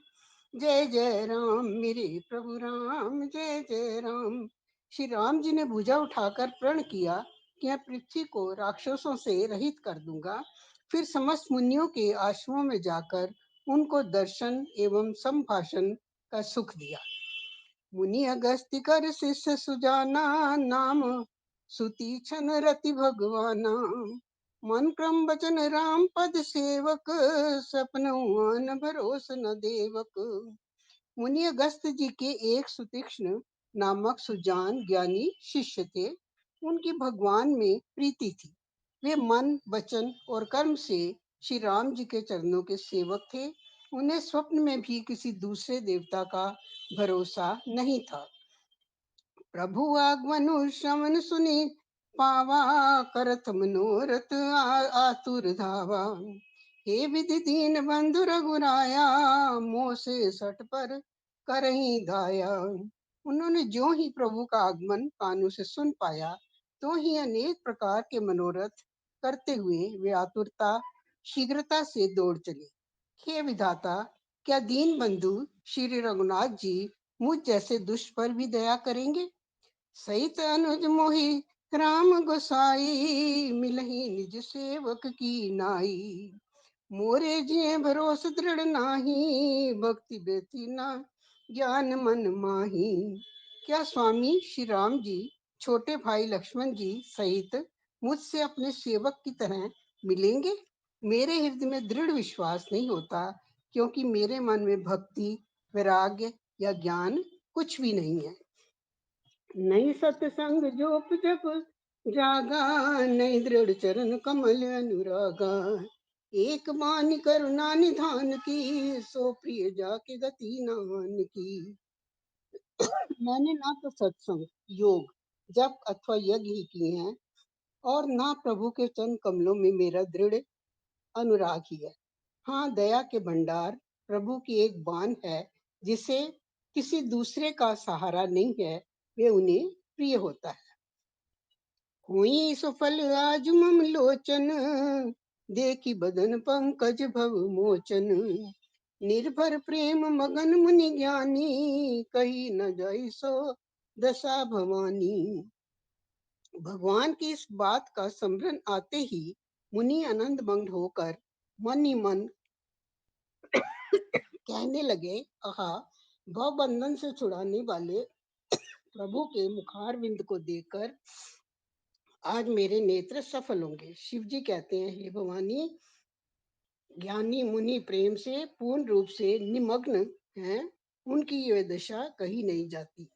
जय जय राम, मेरे प्रभु राम जय जय राम। श्री राम जी ने भुजा उठाकर प्रण किया कि मैं पृथ्वी को राक्षसों से रहित कर दूंगा। फिर समस्त मुनियों के आश्रमों में जाकर उनको दर्शन एवं संभाषण का सुख दिया। मुनि अगस्त्य कर शिष्य सुजाना, नाम सुतीक्षण रति भगवाना। मन क्रम वचन राम पद सेवक, सपन भरोस न देवक। मुनि अगस्त्य जी के एक सुतीक्ष्ण नामक सुजान ज्ञानी शिष्य थे। उनकी भगवान में प्रीति थी। वे मन, वचन और कर्म से श्री राम जी के चरणों के सेवक थे। उन्हें स्वप्न में भी किसी दूसरे देवता का भरोसा नहीं था। प्रभु आगमनु श्रवण सुनि पावा, करत मनोरथ आतुर धावा। हे विधि दीन बंधु रघुराया, मोह से सट पर करही दाया। उन्होंने जो ही प्रभु का आगमन कानों से सुन पाया, तो ही अनेक प्रकार के मनोरथ करते हुए वे आतुरता शीघ्रता से दौड़ चले। हे विधाता, क्या दीन बंधु श्री रघुनाथ जी मुझ जैसे दुष्ट पर भी दया करेंगे? सहित अनुज मोहि राम गोसाई, मिलहि निज सेवक की नाई। मोरे जिये भरोस दृढ़ नाही, भक्ति बेती ना ज्ञान मन माही। क्या स्वामी श्री राम जी छोटे भाई लक्ष्मण जी सहित मुझसे अपने सेवक की तरह मिलेंगे? मेरे हृदय में दृढ़ विश्वास नहीं होता, क्योंकि मेरे मन में भक्ति, वैराग्य या ज्ञान कुछ भी नहीं है। नहीं सत्संग जोप जप जागा, नहीं दृढ़ चरण कमल अनुरागा। एक बानी करुणा निधान की, सो प्रिय जाके गति नान की। मैंने ना तो सत्संग, योग, जप अथवा यज्ञ ही किए हैं, और ना प्रभु के चरण कमलों में मेरा दृढ़ अनुराग ही है। हाँ, दया के भंडार प्रभु की एक बान है, जिसे किसी दूसरे का सहारा नहीं है, वे उन्हें प्रिय होता है। हुई सफल आज मम लोचन, देखी बदन पंकज भव मोचन। निर्भर प्रेम मगन मुनि ज्ञानी, कही न जाई सो दशा भवानी। भगवान की इस बात का स्मरण आते ही मुनि आनंद मग्न होकर मन ही मन कहने लगे, आहा, भव बंधन से छुड़ाने वाले प्रभु के मुखारविंद को देखकर आज मेरे नेत्र सफल होंगे। शिव जी कहते हैं, हे भवानी, ज्ञानी मुनि प्रेम से पूर्ण रूप से निमग्न हैं, उनकी यह दशा कही नहीं जाती।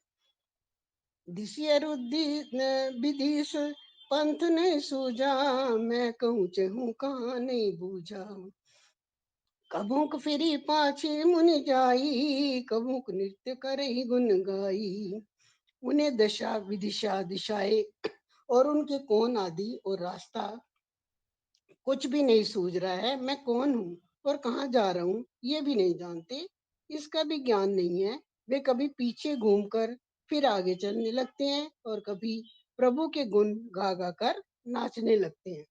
विधि पंथ नहीं सूझा, मैं कहूँ चहूँ कहाँ नहीं बूझा। कबूक फिरी पाछे मुनि जाई, कबूक नृत्य करई गुन गाई। उन्हें दशा, विदिशा, दिशाएं और उनके कौन आदि और रास्ता कुछ भी नहीं सूझ रहा है। मैं कौन हूँ और कहाँ जा रहा हूँ ये भी नहीं जानते, इसका भी ज्ञान नहीं है। वे कभी पीछे घूमकर फिर आगे चलने लगते हैं और कभी प्रभु के गुण गा गा कर नाचने लगते हैं।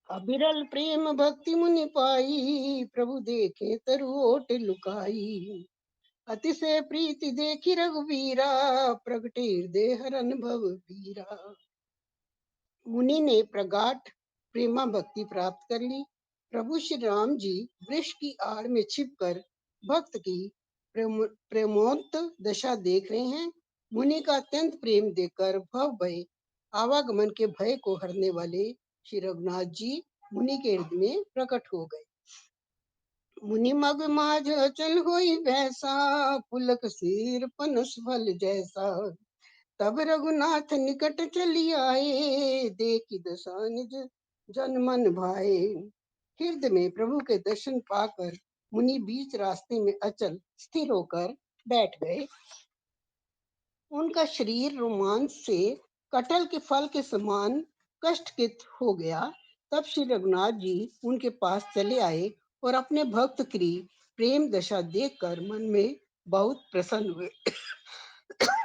अविरल प्रेम भक्ति मुनि पाई, प्रभु देखे तरु ओट लुकाई। अतिशय प्रीति देखी रघुवीरा, प्रगटे हृदय हरन भव बीरा। मुनि ने प्रगाढ़ प्रेमा भक्ति प्राप्त कर ली। प्रभु श्री राम जी वृक्ष की आड़ में छिपकर भक्त की प्रेमोन्त दशा देख रहे हैं। मुनि का अत्यंत प्रेम देखकर भव भय आवागमन के भय को हरने वाले श्री रघुनाथ जी मुनि के हृदय में प्रकट हो गए। मुनि मग माझ अचल होई वैसा, पुलक सिर पनस फल जैसा। तब रघुनाथ निकट चली आए, देखी दशा निज जन मन भाए। हृदय में प्रभु के दर्शन पाकर मुनि बीच रास्ते में अचल स्थिर होकर बैठ गए। उनका शरीर रोमांच से कटहल के फल के समान कष्टकित हो गया। तब श्री रघुनाथ जी उनके पास चले आए और अपने भक्त की प्रेम दशा देखकर मन में बहुत प्रसन्न हुए।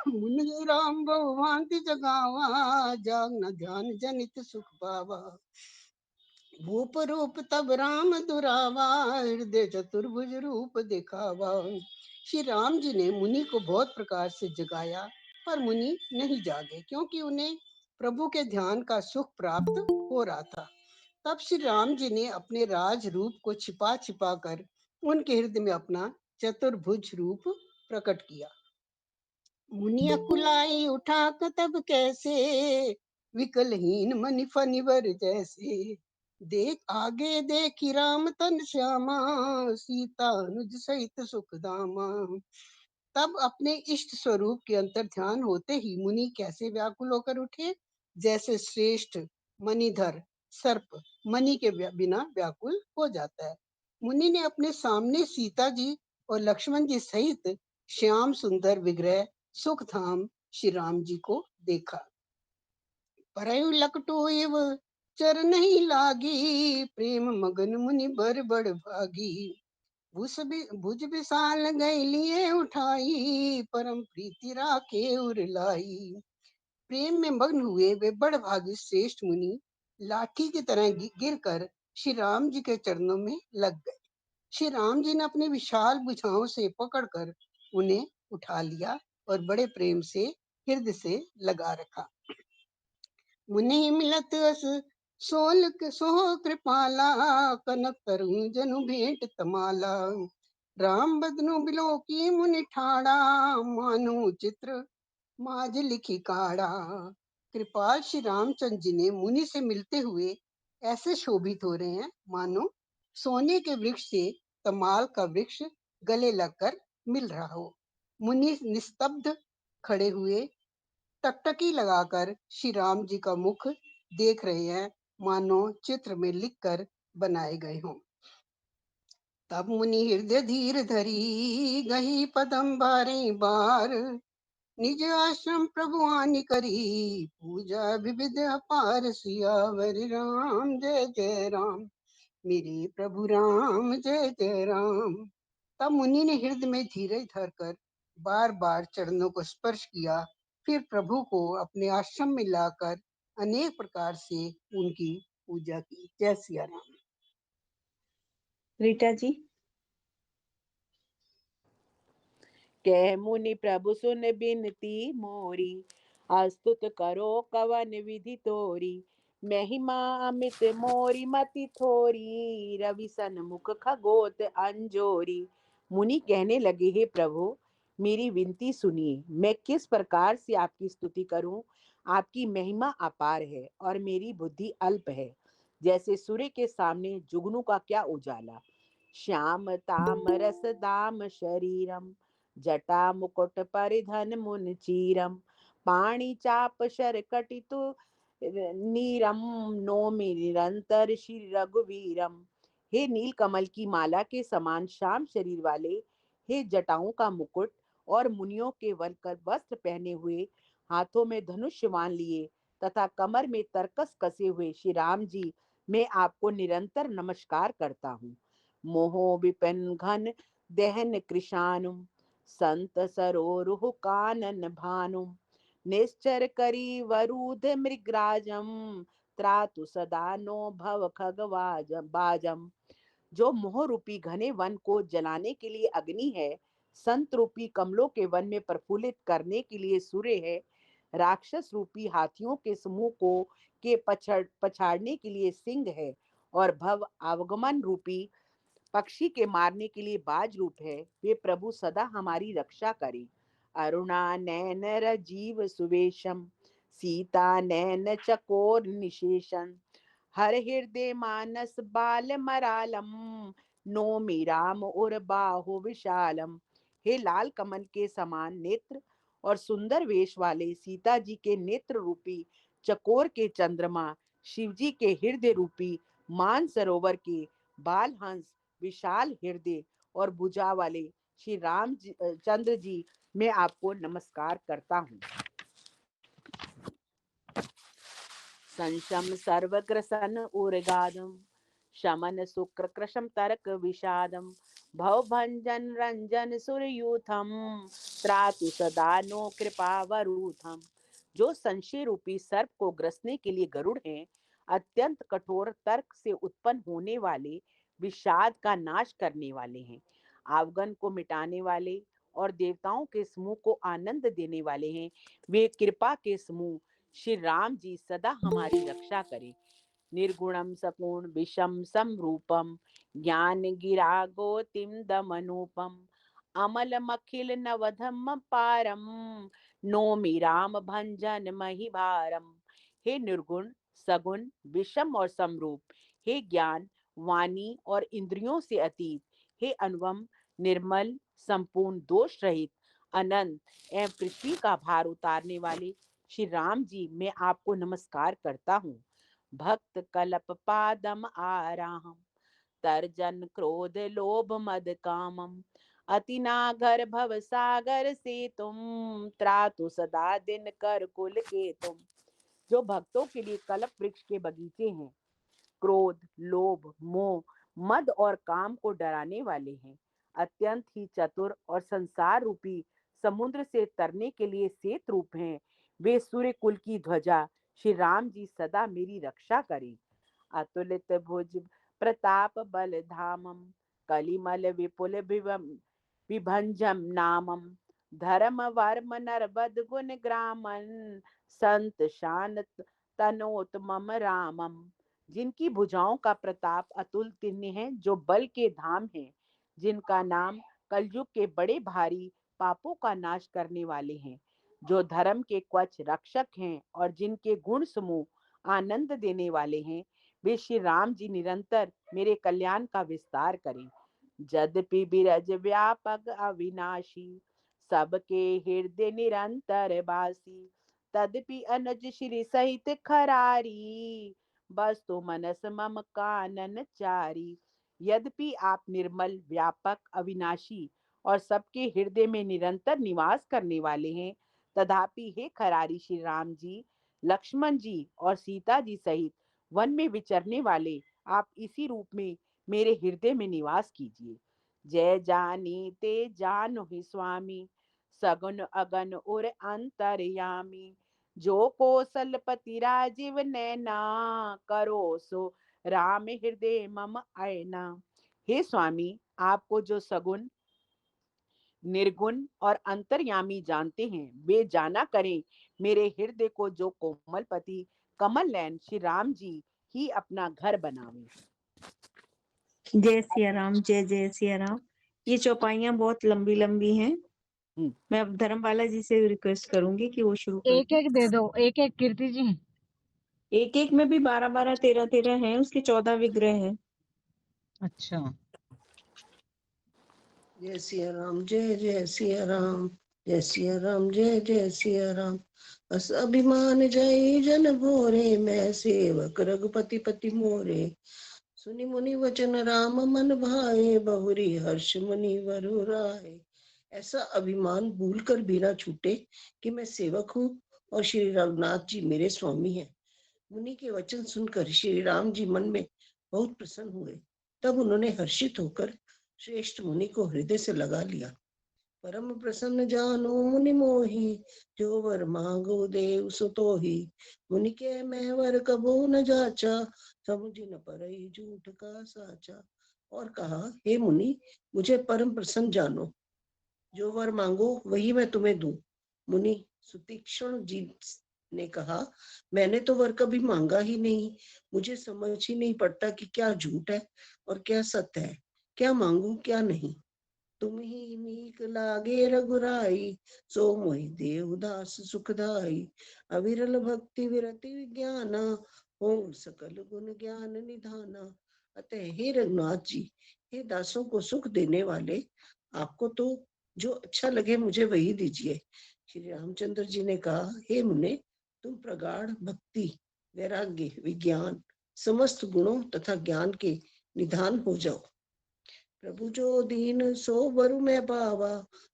मुनि राम बहु भांति जगावा, जाग न ध्यान जनित सुख पावा। भूप रूप तब राम दुरावा, हृदय चतुर्भुज रूप दिखावा। श्री राम जी ने मुनि को बहुत प्रकार से जगाया, पर मुनि नहीं जागे, क्योंकि उन्हें प्रभु के ध्यान का सुख प्राप्त हो रहा था। तब श्री राम जी ने अपने राज रूप को छिपा छिपा कर उनके हृदय में अपना चतुर्भुज रूप प्रकट किया। मुनि अकुलाई उठा तब कैसे, विकलहीन मनि फनिवर जैसे। देख आगे देखी राम तन श्यामा, सीता अनुज सहित सुख धामा। तब अपने इष्ट स्वरूप के अंतर ध्यान होते ही मुनि कैसे व्याकुल होकर उठे, जैसे श्रेष्ठ मणिधर सर्प मणि के बिना व्याकुल हो जाता है। मुनि ने अपने सामने सीता जी और लक्ष्मण जी सहित श्याम सुंदर विग्रह सुख धाम श्री राम जी को देखा। परयु लकटो एव चर नहीं लागी, प्रेम मगन मुनि बर बड़ भागी। भुज विशाल गए लिए उठाई, परम प्रीति राखे उर लाई। प्रेम में मग्न हुए वे बड़ भागी श्रेष्ठ मुनि लाठी की तरह गिरकर श्री राम जी के चरणों में लग गए। श्री राम जी ने अपने विशाल भुजाओं से पकड़कर उन्हें उठा लिया और बड़े प्रेम से हृदय से लगा रखा। मुनि मिलत अस सोल सोह कृपाला, कनक तरु जनु भेंट तमाला। राम बदनु बिलो की मुनि ठाड़ा, मानो चित्र माज लिखी काड़ा। कृपाल श्री रामचंद्र जी ने मुनि से मिलते हुए ऐसे शोभित हो रहे हैं मानो सोने के वृक्ष से तमाल का वृक्ष गले लगकर मिल रहा हो। मुनि निस्तब्ध खड़े हुए टकटकी लगाकर श्री राम जी का मुख देख रहे हैं, मानो चित्र में लिखकर बनाए गए हों। तब मुनि हृदय धीर धरी, गही पदम बारे बार। निज आश्रम प्रभु आनि करी, पूजा विविध अपार। सियावर राम जय जय राम, मेरे प्रभु राम जय जय राम। तब मुनि ने हृदय में धीरज धरकर बार बार चरणों को स्पर्श किया, फिर प्रभु को अपने आश्रम में लाकर अनेक प्रकार से उनकी पूजा की। जय सिया राम। रीटा जी। कह मुनि प्रभु सुन बिनती मोरी, अस्तुत करो कवन विधि तोरी। महिमा अमित मोरी मति थोरी, रवि सन्मुख खगोत अंजोरी। मुनि कहने लगे, हे प्रभु मेरी विनती सुनिए, मैं किस प्रकार से आपकी स्तुति करूं। आपकी महिमा अपार है और मेरी बुद्धि अल्प है। जैसे सूर्य के सामने जुगनू का क्या उजाला। श्याम ताम रस दाम शरीरम, जटा मुकुट परिधन मुन चीरम। पाणी चाप शर कटितु नीरम, नौमि निरंतर श्री रघुवीरम। हे नील कमल की माला के समान श्याम शरीर वाले, हे जटाओं का मुकुट और मुनियों के वस्त्र पहने हुए, हाथों में धनुष बाण लिए तथा कमर में तरकस कसे हुए श्री राम जी, मैं आपको निरंतर नमस्कार करता हूँ। मोहो विपिन घन दहन कृशानुम, संत सरोरुह कानन भानुम। निश्चर करी वरुध मृगराजम, त्रातु सदा नो भव खगवाजम बाजम। जो मोह रूपी घने वन को जलाने के लिए अग्नि है, संत रूपी कमलों के वन में प्रफुल्लित करने के लिए सूर्य है, राक्षस रूपी हाथियों के समूह को के पछाड़ने के लिए सिंह है, और भव आवागमन रूपी पक्षी के मारने के लिए बाज रूप है, वे प्रभु सदा हमारी रक्षा करे। अरुणा नैन रजीव सुवेशम, सीता नैन चकोर निशेषम, हर हृदय मानस बाल मरालम, नोमि राम उर बाहु विशालम। हे लाल कमल के समान नेत्र और सुंदर वेश वाले सीता जी के नेत्र रूपी चकोर के चंद्रमा, शिव जी के हृदय रूपी मान सरोवर के बाल हंस, विशाल हृदय और भुजा वाले श्री राम चंद्र जी, मैं आपको नमस्कार करता हूँ। संशम सर्वग्रसन उर्गादम, शमन शुक्र कृशम तर्क विषादम, भव भंजन रंजन सुरयूथम, त्रातु सदा नो कृपा वरूथम। जो संशय रूपी सर्प को ग्रसने के लिए गरुड़ हैं, अत्यंत कठोर तर्क से उत्पन्न होने वाले विषाद का नाश करने वाले हैं, आवगन को मिटाने वाले और देवताओं के समूह को आनंद देने वाले हैं, वे कृपा के समूह श्री राम जी सदा हमारी रक्षा करें। निर्गुणम सपूर्ण विषम समरूपम, ज्ञान गिरा गोतिम दमनूपम, अमल मखिल नवधम पारम, नोमि राम भंजन मही भारम। हे निर्गुण सगुण विषम और समरूप, हे ज्ञान वाणी और इंद्रियों से अतीत, हे अनुपम निर्मल संपूर्ण दोष रहित अनंत एवं पृथ्वी का भार उतारने वाले श्री राम जी, मैं आपको नमस्कार करता हूँ। भक्त कल्प पादम आराहम, तर्जन क्रोध लोभ मद कामम, अति नागर भव सागर से तुम, त्रातु सदा दिन कर कुल के तुम। जो भक्तों के लिए कल्प वृक्ष के बगीचे हैं, क्रोध लोभ मोह मद और काम को डराने वाले हैं, अत्यंत ही चतुर और संसार रूपी समुद्र से तरने के लिए सेत रूप हैं, वे सूर्य कुल की ध्वजा श्री राम जी सदा मेरी रक्षा करें। अतुलित भुज प्रताप बल धामम, कलिमल विपुल विभंजम नामम, धर्म वर्म नरबद गुण ग्रामन, संत शान तनोत मम रामम। जिनकी भुजाओं का प्रताप अतुलनीय है, जो बल के धाम हैं, जिनका नाम कलयुग के बड़े भारी पापों का नाश करने वाले हैं, जो धर्म के कवच रक्षक हैं और जिनके गुण समूह आनंद देने वाले हैं, वे श्री राम जी निरंतर मेरे कल्याण का विस्तार करें। यद्यपि बिरज व्यापक अविनाशी, सबके हृदय निरंतर बासी, तदपि अनुज श्री सहित खरारी, वस्तु मनस मम कानन चारी। यद्यपि आप निर्मल व्यापक अविनाशी और सबके हृदय में निरंतर निवास करने वाले हैं, तथापि हे खरारी श्री राम जी, लक्ष्मण जी और सीता जी सहित वन में विचरने वाले आप इसी रूप में मेरे हृदय में निवास कीजिए। जय जानी ते जानो ही स्वामी, सगुन अगन उर अंतर्यामी, जो कौशलपति राजीव नैना, करो सो राम हृदय मम आयना। हे स्वामी, आपको जो सगुन निर्गुण और अंतर्यामी जानते हैं, वे जाना करें मेरे हृदय को जो कोमलपति कमल नयन श्री राम जी ही अपना घर बनावे। जय सिया राम, जय जय सिया राम। ये चौपाइयाँ बहुत लंबी लंबी हैं। मैं अब धर्मबाला जी से रिक्वेस्ट करूंगी कि वो शुरू कर एक एक दे दो, एक एक कीर्ति जी। एक एक में भी 12-12 13-13 हैं, उसके 14 विग्रह हैं। अच्छा। जय सिया राम, जय जय सिया राम, जय सिया राम, जय जय सिया राम। अस अभिमान जय जन भोरे, मैं सेवक रघुपति पति मोरे। सुनि मुनि वचन राम मन भाए, बहुरी हर्ष मुनि वरु राय। ऐसा अभिमान भूल कर भी ना छूटे कि मैं सेवक हूँ और श्री रघुनाथ जी मेरे स्वामी हैं। मुनि के वचन सुनकर श्री राम जी मन में बहुत प्रसन्न हुए। तब उन्होंने हर्षित होकर श्रेष्ठ मुनि को हृदय से लगा लिया। परम प्रसन्न जानो मुनि मोही, जो वर मांगो देव सुतो ही। मुनि के मैं वर कबो न जाचा, समुझ न परई झूठ का साचा। और कहा, हे मुनि, मुझे परम प्रसन्न जानो, जो वर मांगो वही मैं तुम्हें दूं। मुनि सुतीक्ष्ण जी ने कहा, मैंने तो वर कभी मांगा ही नहीं, मुझे समझ ही नहीं पड़ता कि क्या झूठ है और क्या सत्य है, क्या मांगू क्या नहीं। तुम ही नीक लागे रघुराई, सो मोहि देवदास सुखदाई। अविरल भक्ति विरति विज्ञाना, हो सकल गुण ज्ञान निधाना। अतः हे रघुनाथ जी, हे दासों को सुख देने वाले, आपको तो जो अच्छा लगे मुझे वही दीजिए। श्री रामचंद्र जी ने कहा, हे मुने, तुम प्रगाढ़ भक्ति, वैराग्य, विज्ञान, समस्त गुणों तथा ज्ञान के निधान हो जाओ। प्रभु जो दीन सो बरु मैं पावा,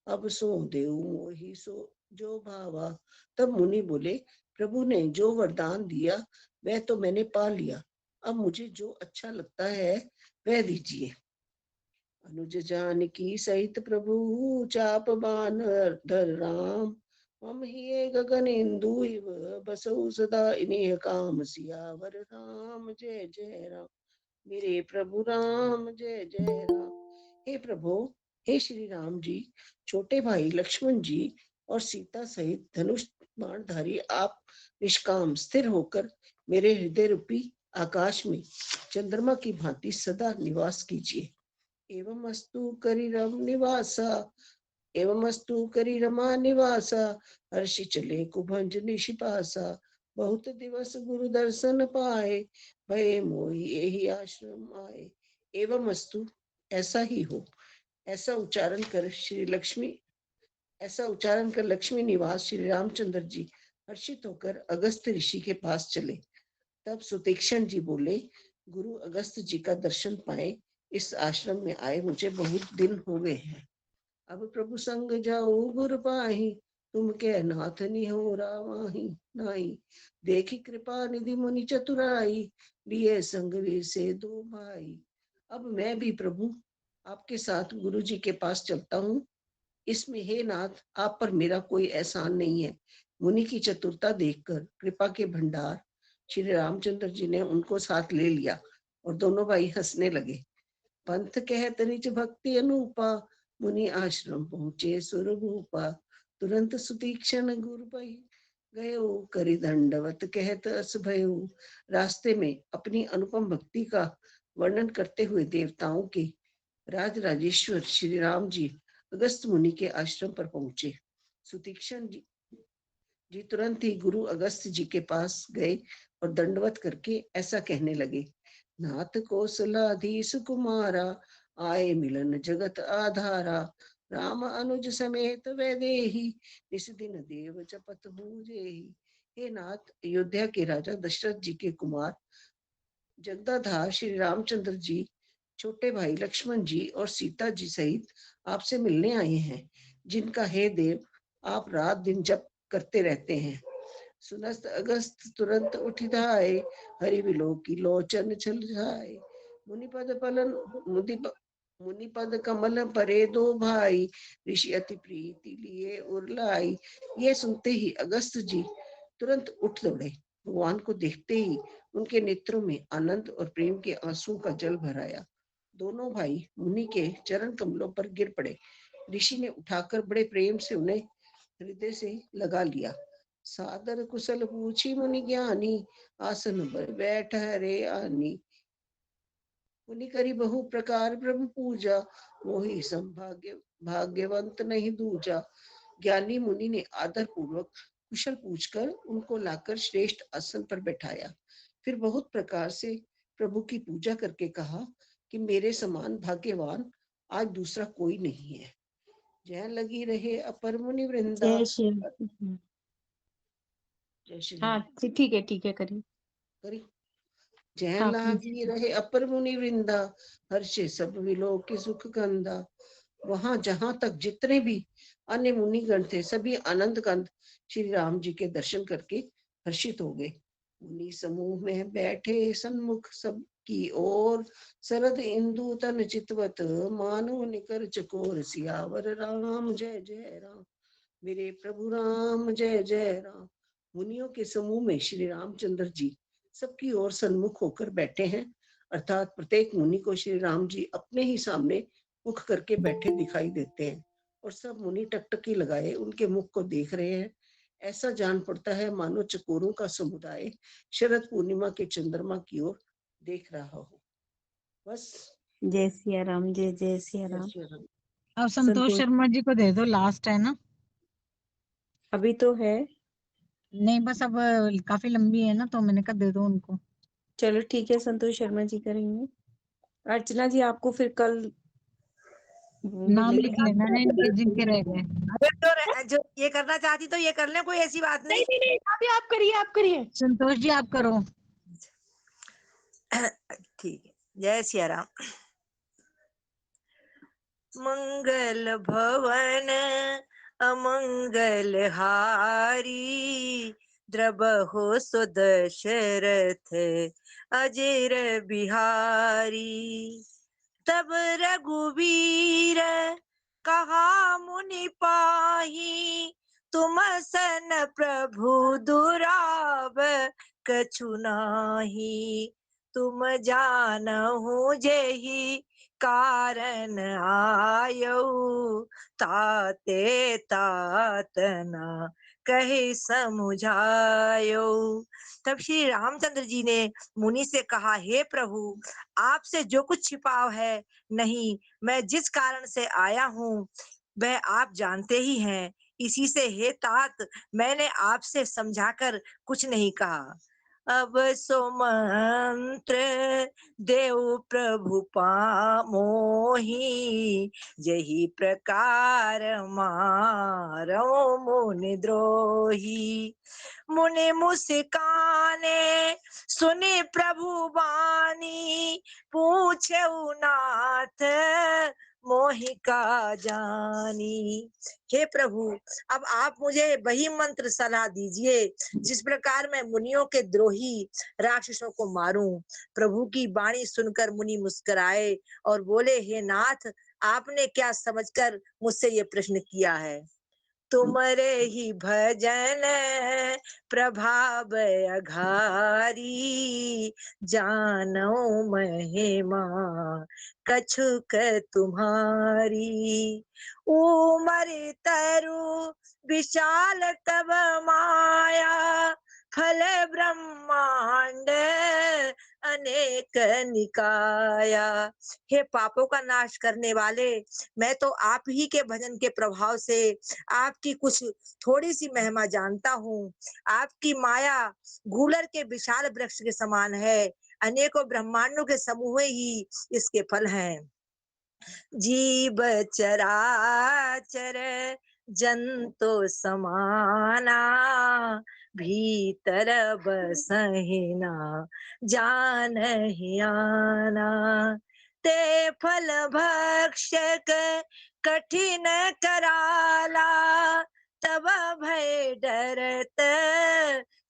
अब सो देव मोहि सो जो भावा। तब मुनि बोले, प्रभु ने जो वरदान दिया वह तो मैंने पा लिया, अब मुझे जो अच्छा लगता है वह दीजिए। अनुज जानकी सहित प्रभु, चाप बान धर राम। मम ही गगन इंदु इव, बसउ सदा इनेह काम। सियावर राम जय जय राम, मेरे प्रभु राम जय जय राम। हे प्रभु, हे श्री राम जी, छोटे भाई लक्ष्मण जी और सीता सहित धनुष बाणधारी आप निष्काम स्थिर होकर मेरे हृदय रूपी आकाश में चंद्रमा की भांति सदा निवास कीजिए। एवं अस्तु करि रम निवासा, एवं अस्तु करि रमा निवासा। हर्षि चले कुभंज निशिपासा, बहुत दिवस गुरु दर्शन पाए। भय मोहि यही आश्रम आए। एवं अस्तु, ऐसा ही हो। ऐसा उच्चारण कर लक्ष्मी निवास श्री रामचंद्र जी हर्षित होकर अगस्त ऋषि के पास चले। तब सुतीक्ष्ण जी बोले, गुरु अगस्त जी का दर्शन पाए इस आश्रम में आए मुझे बहुत दिन हो गए हैं। अब प्रभु संग जाओ गुरु पाही, तुम के नाथ निहो रामाही नाई। देखी कृपा निधि मुनि चतुराई, लिए संग वीर से दो भाई। अब मैं भी प्रभु आपके साथ गुरु जी के पास चलता हूँ। इसमें हे नाथ, आप पर मेरा कोई एहसान नहीं है। मुनि की चतुरता देखकर कृपा के भंडार श्री रामचंद्र जी ने उनको साथ ले लिया और दोनों भाई हंसने लगे। पंथ कहत निज भक्ति अनूपा, मुनि आश्रम पहुंचे सुरभूपा। तुरंत सुतीक्ष्ण गुरु पै गयो, करि दंडवत कहत अस भयो। रास्ते में अपनी अनुपम भक्ति का वर्णन करते हुए देवताओं के राज राजेश्वर श्री राम जी अगस्त मुनि के आश्रम पर पहुंचे। सुतीक्ष्ण जी तुरंत ही गुरु अगस्त जी के पास गए और दंडवत करके ऐसा कहने लगे, नाथ कौशलाधीश कुमारा, आए मिलन जगत आधारा। राम अनुज समेत वैदेही, इस दिन देव जपत पूजेही। हे नाथ, अयोध्या के राजा दशरथ जी के कुमार जगदाधार श्री रामचंद्र जी छोटे भाई लक्ष्मण जी और सीता जी सहित आपसे मिलने आए हैं, जिनका हे देव आप रात दिन जप करते रहते हैं। सुनस्त अगस्त तुरंत उठि धाये, हरि विलोक की लोचन छल जाए। मुनिपद कमल परे दो भाई, ऋषि अति प्रीति लिए उरलाई। ये सुनते ही अगस्त जी तुरंत उठ दौड़े। भगवान को देखते ही उनके नेत्रों में आनंद और प्रेम के आंसू का जल भर आया। दोनों भाई मुनि के चरण कमलों पर गिर पड़े। ऋषि ने उठाकर बड़े प्रेम से उन्हें हृदय से लगा लिया। सादर कुशल पूछी मुनि ज्ञानी, आसन पर बैठ रे आनी। मुनि करी बहु प्रकार प्रभु पूजा, मोहि संभाग्य भाग्यवंत नहीं दूजा। ज्ञानी मुनि ने आदर पूर्वक कुशल पूछकर उनको लाकर श्रेष्ठ आसन पर बैठाया। फिर बहुत प्रकार से प्रभु की पूजा करके कहा कि मेरे समान भाग्यवान आज दूसरा कोई नहीं है। जय लगी रहे अपर मुनि वृंदा। जय श्री जय श्री हाँ ठीक है करिए। करी जय हाँ लागी रहे अपर मुनि वृंदा, हर्षे सब विलोक की सुख कंदा। वहां जहां तक जितने भी अन्य मुनिगण थे, सभी आनंद कंद श्री राम जी के दर्शन करके हर्षित हो गए। मुनि समूह में बैठे सन्मुख सब की ओर शरद इंदु तन चितवत मानो निकर चकोर सियावर राम जय जय राम। मेरे प्रभु राम जय जय राम। मुनियों के समूह में श्री रामचंद्र जी सबकी ओर सन्मुख होकर बैठे हैं, अर्थात प्रत्येक मुनि को श्री राम जी अपने ही सामने मुख करके बैठे दिखाई देते हैं और सब मुनि टकटकी लगाए उनके मुख को देख रहे हैं। ऐसा जान पड़ता है मानो चकोरों का समुदाय शरद पूर्णिमा के चंद्रमा की ओर देख रहा हो। बस। जय सिया राम, जय जय सिया जय राम। श्री राम। अब संतोष शर्मा जी को दे दो, लास्ट है ना? अभी तो है। नहीं बस अब काफी लंबी है ना, तो मैंने कहा दे दो उनको। चलो ठीक है, संतोष शर्मा जी करेंगे। अर्चना जी आपको फिर कल नाम लिख मिलेगा। लेना है इनके जिनके रह गए। अगर तो जो ये करना चाहती तो ये कर ले, कोई ऐसी बात नहीं। नहीं नहीं, अभी आप करिए, आप करिए। संतोष जी आप करो। ठीक है। जय सिया राम। मंगल भवन अमंगल हारी, द्रबहो सुदशरथ अजर बिहारी। तब रघुवीर कहा मुनि पाही, तुम सन प्रभु दुराव कछु नाही। तुम जानहु जेहि कारण आयो, ताते तात न कहे समुझायो। तब श्री रामचंद्र जी ने मुनि से कहा, हे प्रभु, आपसे जो कुछ छिपाव है नहीं, मैं जिस कारण से आया हूँ वह आप जानते ही हैं। इसी से हे तात, मैंने आपसे समझाकर कुछ नहीं कहा। अब सो मंत्र देव प्रभु पामोहि, यही प्रकार मारो मुनि द्रोही। मुनि मुस्काने सुने प्रभु बानी, पूछे नाथ मोहि का जानी। हे प्रभु, अब आप मुझे वही मंत्र सलाह दीजिए जिस प्रकार मैं मुनियों के द्रोही राक्षसों को मारूं। प्रभु की वाणी सुनकर मुनि मुस्कुराए और बोले, हे नाथ, आपने क्या समझकर मुझसे ये प्रश्न किया है? तुमरे ही भजन प्रभाव अघारी, जानो महिमा कछुक तुम्हारी। उमर तरु विशाल तब माया, फल ब्रह्मांड अनेक निकाया। हे पापों का नाश करने वाले, मैं तो आप ही के भजन के प्रभाव से आपकी कुछ थोड़ी सी महिमा जानता हूँ। आपकी माया गूलर के विशाल वृक्ष के समान है, अनेकों ब्रह्मांडों के समूह ही इसके फल हैं। जीव चराचर जंतु समाना, भीतर बसहिना जानहि आना। ते फल भक्षक कठिन कराला, तब भय डरत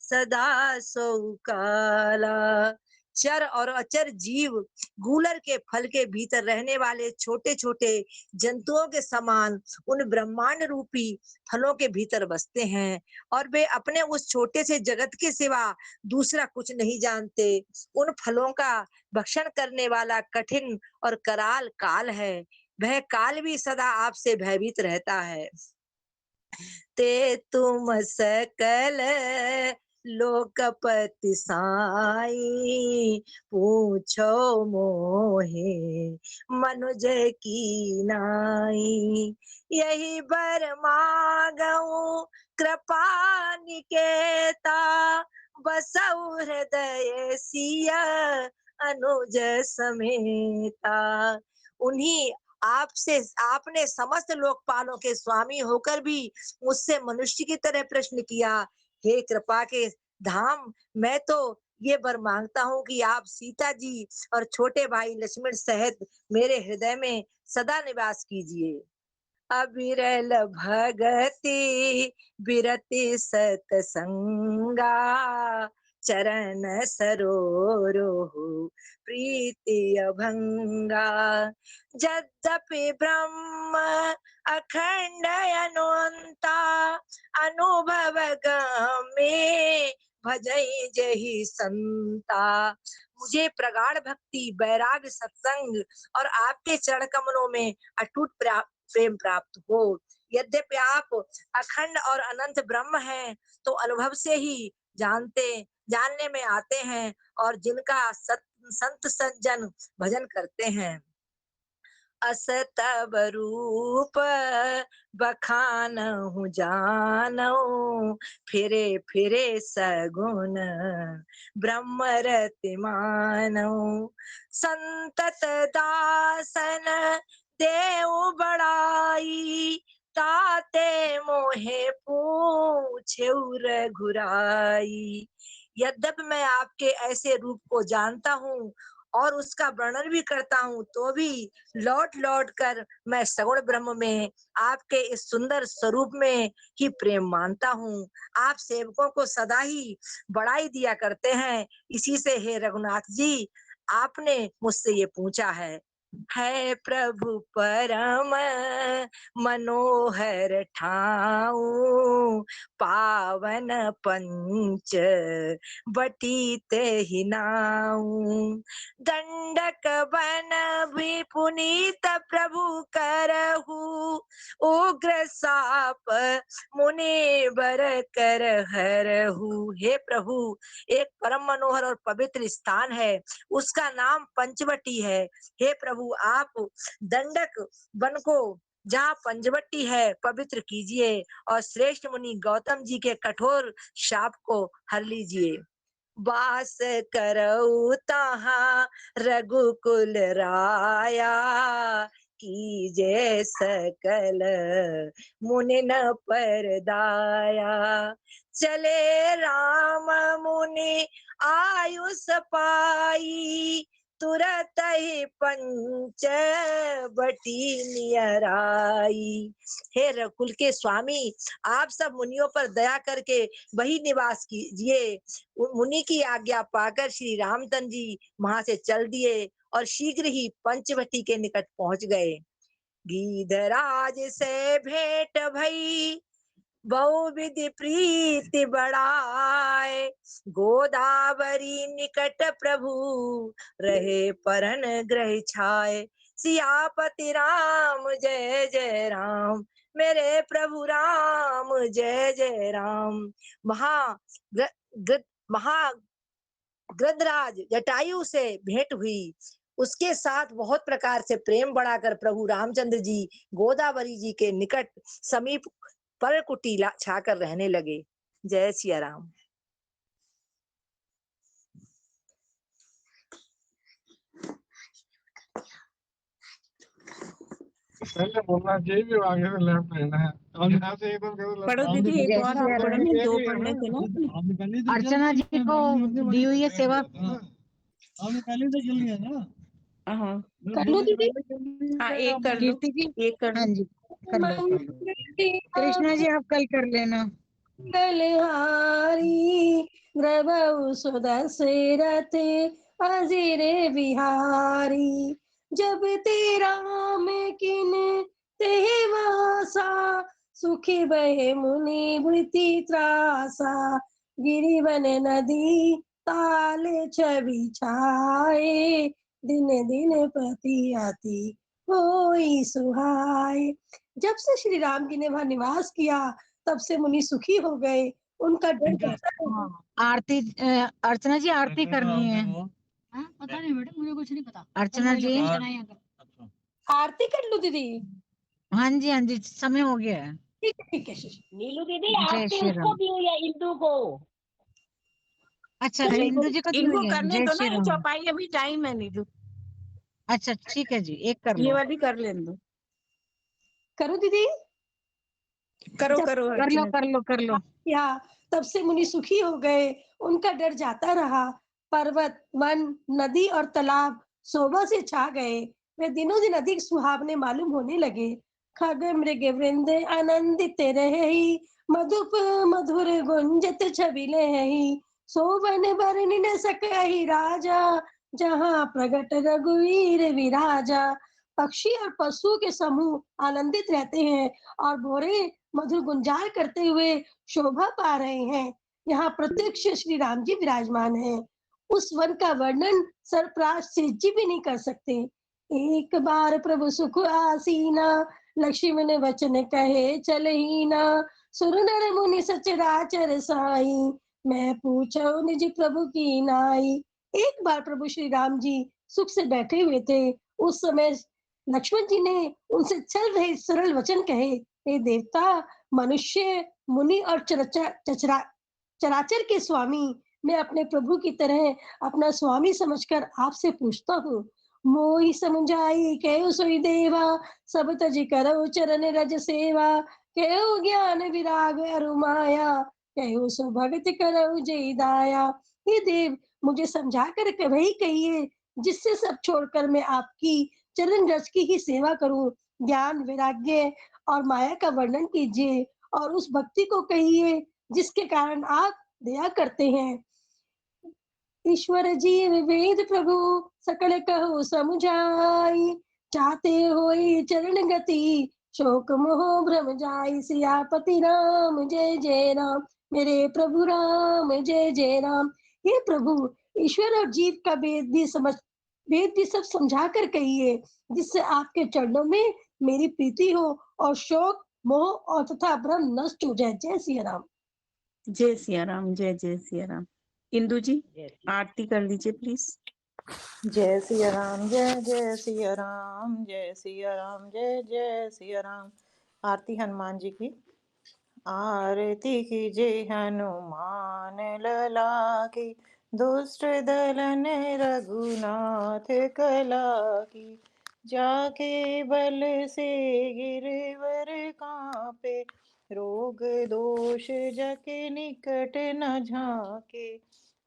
सदा सो काला। चर और अचर जीव गूलर के फल के भीतर रहने वाले छोटे छोटे जंतुओं के समान उन ब्रह्मांड रूपी फलों के भीतर बसते हैं और वे अपने उस छोटे से जगत के सिवा दूसरा कुछ नहीं जानते। उन फलों का भक्षण करने वाला कठिन और कराल काल है, वह काल भी सदा आपसे भयभीत रहता है। ते तुम सकल लोकपति साई, पूछो मोहे मनुज की नाई। यही बर मागऊं कृपा निकेता, बसऊ हृदय सिया अनुज समेता। उन्हीं आपसे आपने समस्त लोकपालों के स्वामी होकर भी मुझसे मनुष्य की तरह प्रश्न किया। हे कृपा के धाम, मैं तो ये वर मांगता हूँ कि आप सीता जी और छोटे भाई लक्ष्मण सहित मेरे हृदय में सदा निवास कीजिए। अविरल भगति बिरति सतसंगा, चरण सरोरुहु प्रीति अभंगा। यद्यपि ब्रह्म अखंड अनुअंता अनुभव गमे भजई जहि संता। मुझे प्रगाढ़ भक्ति, वैराग्य, सत्संग और आपके चरण कमलों में अटूट प्रेम प्राप्त हो। यद्यपि आप अखंड और अनंत ब्रह्म हैं, तो अनुभव से ही जानने में आते हैं, और जिनका संत सज्जन भजन करते हैं। अस तब रूप बखानहु जानऊ, फिरे फिरे सगुन ब्रह्म रति मानऊ। संतत दासन देव बड़ाई, ताते मोहे पूछे रघुराई। यद्यपि मैं आपके ऐसे रूप को जानता हूँ और उसका वर्णन भी करता हूँ, तो भी लौट लौट कर मैं सगुण ब्रह्म में आपके इस सुंदर स्वरूप में ही प्रेम मानता हूँ। आप सेवकों को सदा ही बड़ाई दिया करते हैं। इसी से हे रघुनाथ जी, आपने मुझसे ये पूछा है प्रभु परम मनोहर ठाऊ, पावन पंच बटीते ही नाऊ। दंडक बन भी पुनीत प्रभु करहु, उग्र साप मुनि बर कर हरहु। हे प्रभु, एक परम मनोहर और पवित्र स्थान है, उसका नाम पंचवटी है। हे प्रभु, आप दंडक वन को जहाँ पंचवटी है पवित्र कीजिए, और श्रेष्ठ मुनि गौतम जी के कठोर शाप को हर लीजिए। वास करऊ तहाँ रघुकुल राया, कीजे सकल मुनि न परदाया। चले राम मुनि आयुष पाई, तुरत ही पंच बटी नियराई। हे रघुकुल के स्वामी, आप सब मुनियों पर दया करके वही निवास कीजिए। मुनि की आज्ञा पाकर श्री रामचंद्र जी वहां से चल दिए और शीघ्र ही पंचवटी के निकट पहुंच गए। गीधराज से भेंट भई, बहुविधि प्रीति बढ़ाए, गोदावरी निकट प्रभु रहे परन ग्रह छाए। सियापति राम जय जय राम, मेरे प्रभु राम जय जय राम। गृधराज जटायु से भेंट हुई, उसके साथ बहुत प्रकार से प्रेम बढ़ाकर प्रभु रामचंद्र जी गोदावरी जी के निकट समीप परकुटी छाकर रहने लगे। जय सिया राम। बोलना चाहिए भी आगे से लेफ्ट रहना है, और यहाँ से एकदम पढ़ो दीदी, एक और आप पढ़ो ना, दो पढ़ने थे ना। अर्चना जी को दी हुई है सेवा। हमने पहले से चल लिया ना। हाँ कर लो दीदी। हाँ, एक कर लो, कीर्ति जी, एक कर हाँ लो। जी कर लो। कृष्णा जी आप कल कर लेना। बलहारी द्रवौ सुदशरथ अजिरे बिहारी, जब तेरा में किन ते वासा, सुखी बहे मुनि भृति त्रासा। गिरिवन नदी ताले छवि छाए, दिन दिन प्रति आती होई सुहाए। जब से श्री राम जी ने वहां निवास किया, तब से मुनि सुखी हो गए। उनका डर जाता है। आरती अर्चना जी आरती करनी है। पता नहीं बेटा, मुझे कुछ नहीं पता। अर्चना जी आरती कर लो दीदी। हाँ जी हाँ जी, समय हो गया है। ठीक है। नीलू दीदी, जय आरती श्री उसको राम। दी हुई है, इंदू को। अच्छा इंदु जी को दी इनको हुई है। करने जय दो श्री ना, ये राम। चौपाई अभी टाइम है नीलू। अच्छा ठीक है जी, एक कर ये लो। वाली कर लेने दो। करो दीदी। करो जब करो कर लो अर्चना। कर लो कर लो। किया, तब से मुनि सुखी हो गए। उनका डर जाता रहा। पर्वत, वन, नदी और तालाब शोभा से छा गए। वे दिनों दिन अधिक सुहावने मालूम होने लगे। खग मृग वृंद आनंदित रहे, मधुप मधुर गुंजत छबिले। सोवन बरनि न सकहि राजा, जहाँ प्रगट रघुवीर विराजा। पक्षी और पशु के समूह आनंदित रहते हैं और भोरे मधुर गुंजार करते हुए शोभा पा रहे हैं। यहाँ प्रत्यक्ष श्री राम जी विराजमान हैं। उस वन का वर्णन सरप्राज सेठ जी भी नहीं कर सकते। एक बार प्रभु सुख आसीना, लक्ष्मण वचन कहे चलहीना। सुर नर मुनि सचराचर साई, मैं पूछो निज प्रभु की नाई। एक बार प्रभु श्री राम जी सुख से बैठे हुए थे। उस समय लक्ष्मण जी ने उनसे चल रहे सरल वचन कहे, हे देवता, मनुष्य, मुनि और चराचर के स्वामी, मैं अपने प्रभु की तरह अपना स्वामी समझकर आपसे पूछता हूँ। मोहि समुझाई कहो सोई देवा, सब तज करो चरण रज सेवा। कहो ज्ञान विराग अरु माया, कहो सो भगत करो जय दाया। हे देव, मुझे समझा कर वही कहिए जिससे सब छोड़कर मैं आपकी चरण रज की ही सेवा करूं। ज्ञान, वैराग्य और माया का वर्णन कीजिए और उस भक्ति को कहिए जिसके कारण आप दया करते हैं। ईश्वर जीव वेद प्रभु, सकल कहो समुझाई। चाहते होई चरण गति, शोक मोह भ्रम जाई। सियापति राम जय जय राम, मेरे प्रभु राम जय जय राम। हे प्रभु, ईश्वर और जीव का वेद भी सब समझा कर कहिए, जिससे आपके चरणों में मेरी प्रीति हो और शोक मोह और तथा भ्रम नष्ट हो जाए। जय सिया राम। जय सिया राम, जय जय सिया राम। इंदु जी आरती कर लीजिए प्लीज। जय सिया राम, जय जय सिया राम, जय सिया राम, जय जय सिया राम। आरती हनुमान जी की। आरती कीजिए हनुमान लला की, दुष्ट दलन रघुनाथ कला की। जाके बल से गिरवर कांपे, रोग दोष जके निकट न झाके।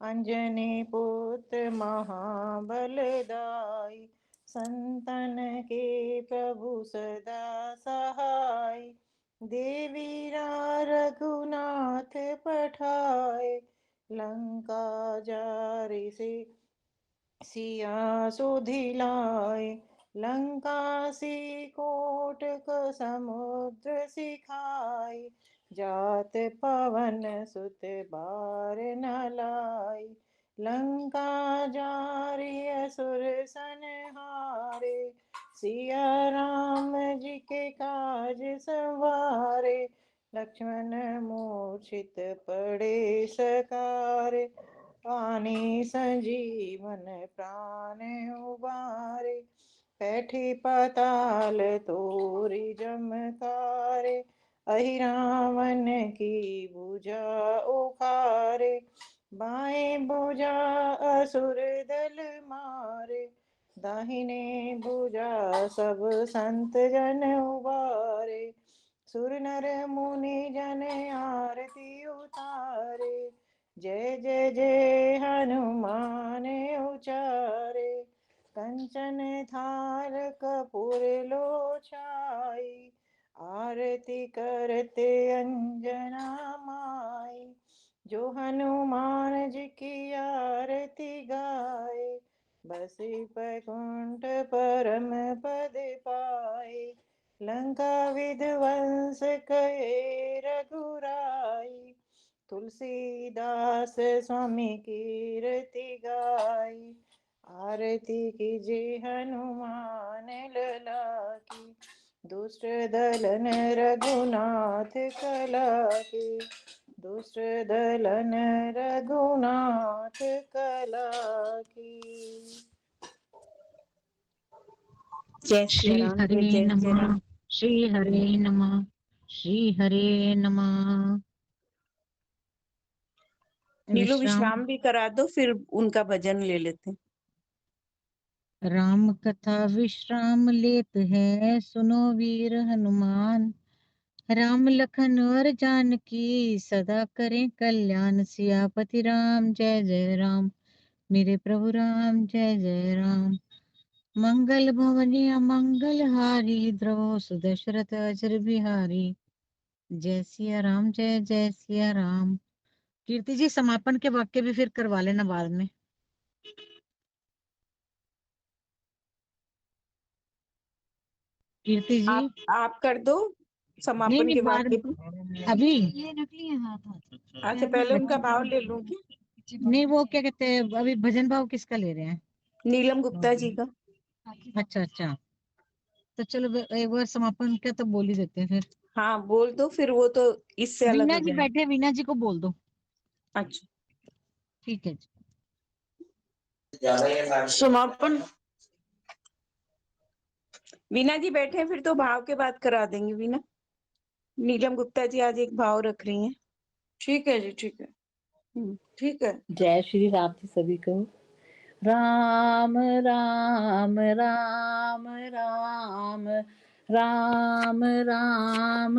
अंजनी पुत्र महाबलदाई, संतन के प्रभु सदा सहाय। देवीरा रघुनाथ पठाए, लंका जारि से सिया सुधिलाए। लंका सी कोट क समुद्र सिखाई, जात पवन सुत बार न लाई। लंका जारि असुर संहारे, सिया राम जी के काज सवारे। लक्ष्मण मूर्छित पड़े सकारे, पानी संजीवन प्राण उबारे। पैठी पाताल तोरी जमकारे, अहि रावण की भुजा उखारे। बाएं भुजा असुर दल मारे, दाहिने भुजा सब संत जन उबारे। सुर नर मुनि जन आरती उतारे, जय जय जय हनुमान उचारे। कंचन थाल कपूर लो छाई, आरती करते अंजना माई। जो हनुमान जी की आरती गाए, बसी बैकुंठ परम पद पाए। लंका विध्वंस कहे रघुराई, तुलसीदास स्वामी कीर्ति गाई। आरती कीजिए हनुमान लला की, दुष्ट दलन रघुनाथ कला की। दुष्ट दलन रघुनाथ कला की। जय श्री सिया राम, हरे जय जय सिया नमः, राम। श्री हरे नमः, श्री हरे नमः। नीलू विश्राम भी करा दो, फिर उनका भजन ले लेते हैं। राम कथा विश्राम लेत है, सुनो वीर हनुमान। राम लखन और जानकी, सदा करें कल्याण। सियापति राम जय जय राम, मेरे प्रभु राम जय जय राम। मंगल भवनी अमंगल हारी, द्रव सुदशरथ अजर बिहारी। जय सिया राम, जय जय सिया राम। कीर्ति जी समापन के वाक्य भी फिर करवा लेना बाद में। कीर्ति जी आप कर दो नहीं समापन नहीं के बाद वाक्य में भी। अभी अच्छा पहले उनका भाव ले लूं क्या? नहीं, वो क्या कहते हैं, अभी भजन भाव किसका ले रहे हैं? नीलम गुप्ता जी का। अच्छा अच्छा, तो चलो एक बार समापन क्या तो बोल ही देते हैं फिर। हाँ बोल दो, फिर वो तो इससे अलग वीना हो जी जाए। बैठे, वीना जी को बोल दो। अच्छा ठीक है जी। समापन वीना जी बैठे हैं, फिर तो भाव के बाद करा देंगे वीना। नीलम गुप्ता जी आज एक भाव रख रही हैं। ठीक है जी, ठीक है, ठीक है। जय श्री राम जी सभी को। राम राम राम राम राम राम राम राम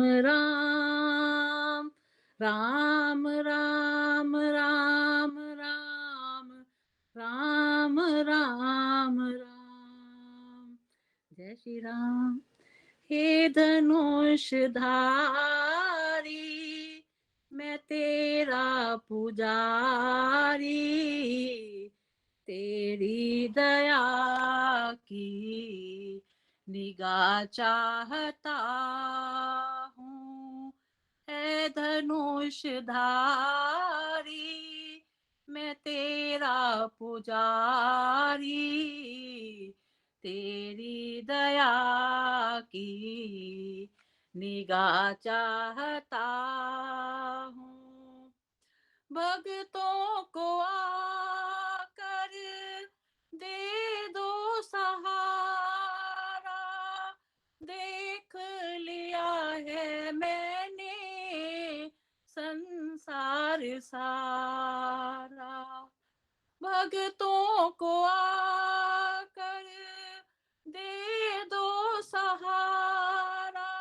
राम राम राम राम राम राम। जय श्री राम। हे धनुषधारी मैं तेरा पुजारी, तेरी दया की निगाह चाहता हूँ। है धनुषधारी मैं तेरा पुजारी, तेरी दया की निगाह चाहता हूँ। भक्तों को आकर दे दो सहारा, देख लिया है मैंने संसार सारा। भक्तों को आकर दे दो सहारा,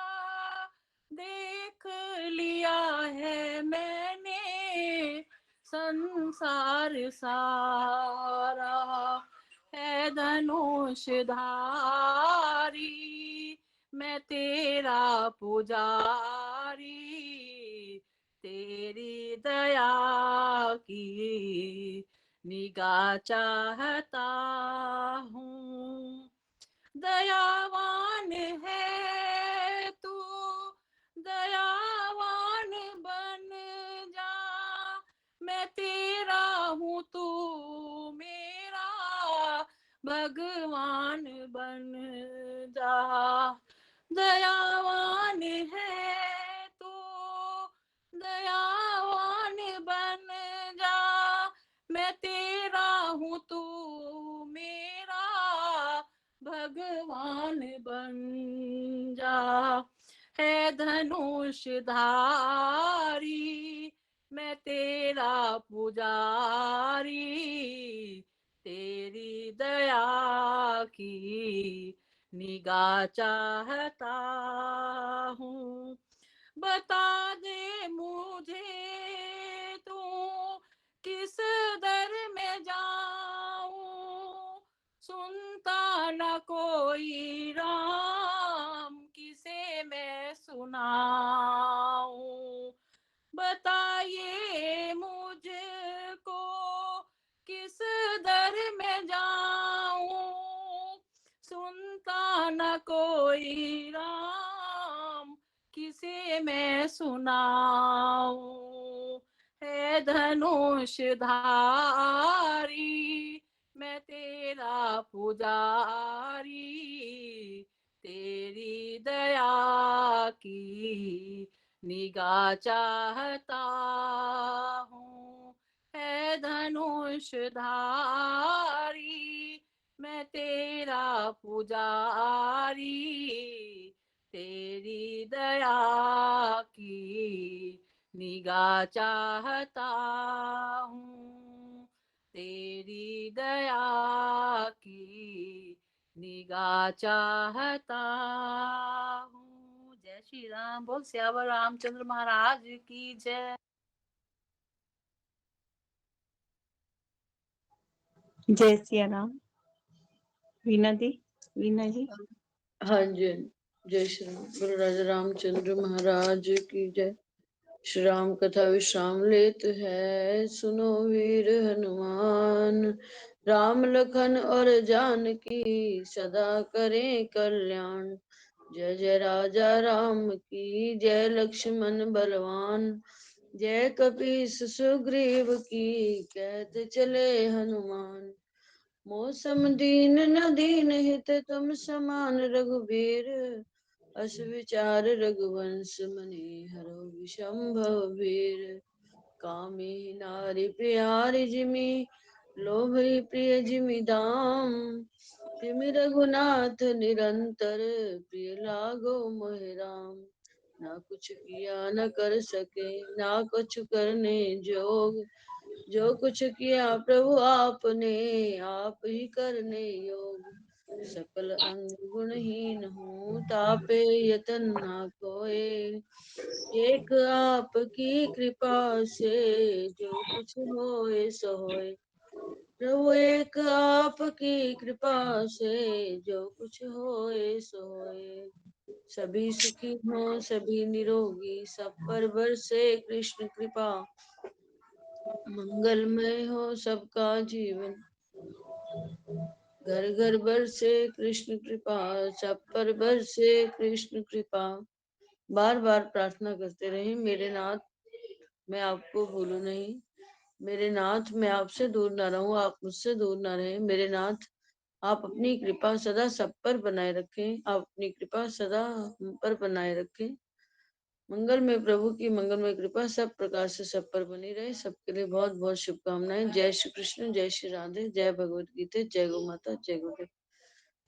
देख लिया है मैंने संसार सारा। है धनुषधारी मैं तेरा पुजारी, तेरी दया की निगाह चाहता हूँ। दयावान है तू, दयावान बन जा, मैं तेरा हूँ तू मेरा भगवान बन जा। दयावान है तू, दयावान बन जा, मैं तेरा हूँ तू मेरा भगवान बन जा। है धनुषधारी मैं तेरा पुजारी, तेरी दया की निगाह चाहता हूँ। बता दे मुझे तू किस दर में जाऊं, सुनता न कोई राम किसे मैं सुनाऊं। बताइए मुझको किस दर में जाऊं, सुनता न कोई राम किसे मैं सुनाऊं। है धनुषधारी मैं तेरा पुजारी, तेरी दया की निगाह चाहता हूँ। है धनुषधारी मैं तेरा पुजारी, तेरी दया की निगाह चाहता हूँ। तेरी दया की निगाह चाहता हूँ। जय श्री राम। बोल सियावर रामचंद्र महाराज की जय। जय सिया राम। वीना दी, वीना जी। हाँ जी, जय श्री राम। गुरु राजा रामचंद्र महाराज की जय। श्री राम कथा विश्राम लेते हैं, सुनो वीर हनुमान। राम लखन और जानकी सदा करें कल्याण। जय जय राजा राम की जय, लक्ष्मण बलवान। जय कपीस सुग्रीव की कहते चले हनुमान। मौसम दीन न दीन हित तुम समान रघुबीर। अस विचार रघुवंश मनि हरो विषंभव वीर। कामी नारी प्यारी जिमि लोभई प्रिय जिमि दाम। तिमि रघुनाथ निरंतर प्रिय लागो मोहि राम। ना कुछ किया न कर सके ना कुछ करने जोग। जो कुछ किया प्रभु आपने आप ही करने योग। सकल अंग गुणहीन हूँ तापे यतन ना कोय। एक आपकी कृपा से जो कुछ होए सो होए। प्रभु एक आपकी कृपा से जो कुछ होए सो होए। सभी सुखी हो सभी निरोगी सब पर बरसे कृष्ण कृपा। मंगलमय हो सबका जीवन घर घर बरसे कृष्ण कृपा। सब पर बरसे कृष्ण कृपा। बार बार प्रार्थना करते रहे, मेरे नाथ मैं आपको भूलूं नहीं। मेरे नाथ मैं आपसे दूर ना रहूं, आप मुझसे दूर ना रहें। मेरे नाथ आप अपनी कृपा सदा सब पर बनाए रखें। आप अपनी कृपा सदा हम पर बनाए रखें। मंगल में प्रभु की मंगलमय कृपा सब प्रकार से सब पर बनी रहे। सबके लिए बहुत बहुत शुभकामनाएं। जय श्री कृष्ण, जय श्री राधे, जय भगवत गीता, जय गौ माता, जय गुरुदेव।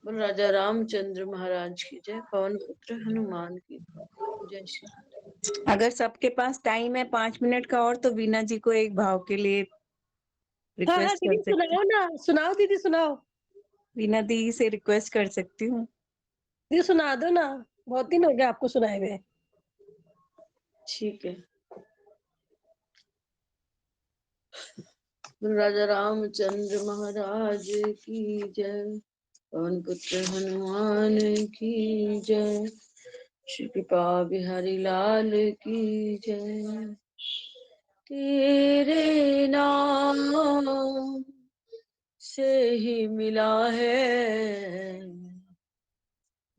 बोल राजा रामचंद्र महाराज की जय, पवन पुत्र हनुमान की जय श्री। अगर सबके पास टाइम है 5 मिनट का और, तो वीना जी को एक भाव के लिए हाँ हाँ रिक्वेस्ट कर दीदी सकती सुनाओ ना, सुनाओ दीदी सुनाओ। वीना दी से रिक्वेस्ट कर सकती हूँ। दीदी सुना दो ना, बहुत दिन हो गया आपको सुनाए हुए। ठीक है। राजा रामचंद्र महाराज की जय, पवन पुत्र हनुमान की जय, श्री कृपा बिहारी लाल की जय। तेरे नाम से ही मिला है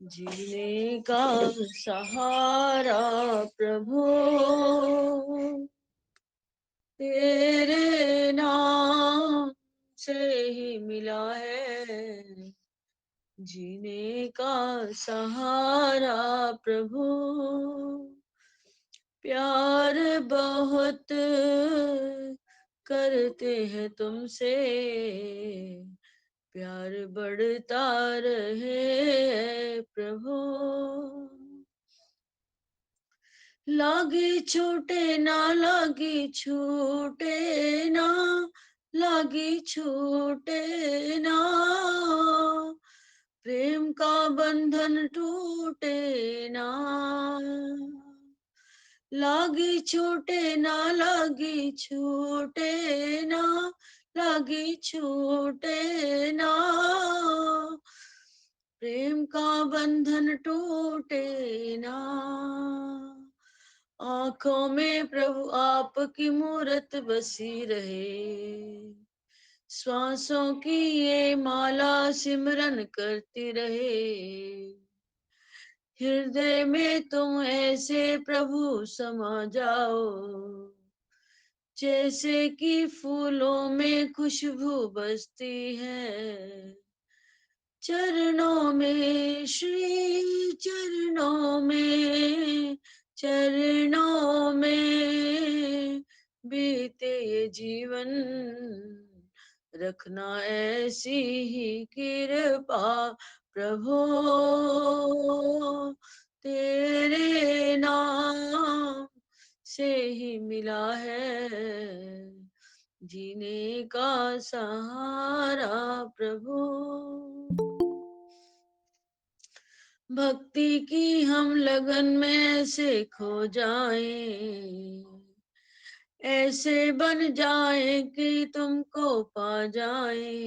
जीने का सहारा प्रभु। तेरे नाम से ही मिला है जीने का सहारा प्रभु। प्यार बहुत करते हैं तुमसे, प्यार बढ़ता रहे प्रभु। लागी छूटे ना लागी छूटे ना, लागी छूटे ना, प्रेम का बंधन टूटे ना। लागी छूटे ना लागी छूटे ना, लागी छूटे ना, प्रेम का बंधन टूटे ना। आंखों में प्रभु आपकी मूरत बसी रहे, श्वासों की ये माला सिमरन करती रहे। हृदय में तुम ऐसे प्रभु समा जाओ, जैसे कि फूलों में खुशबू बसती है। चरणों में श्री चरणों में, चरणों में बीते ये जीवन, रखना ऐसी ही कृपा प्रभु। तेरे नाम से ही मिला है जीने का सहारा प्रभु। भक्ति की हम लगन में से खो जाएं, ऐसे बन जाए कि तुमको पा जाए।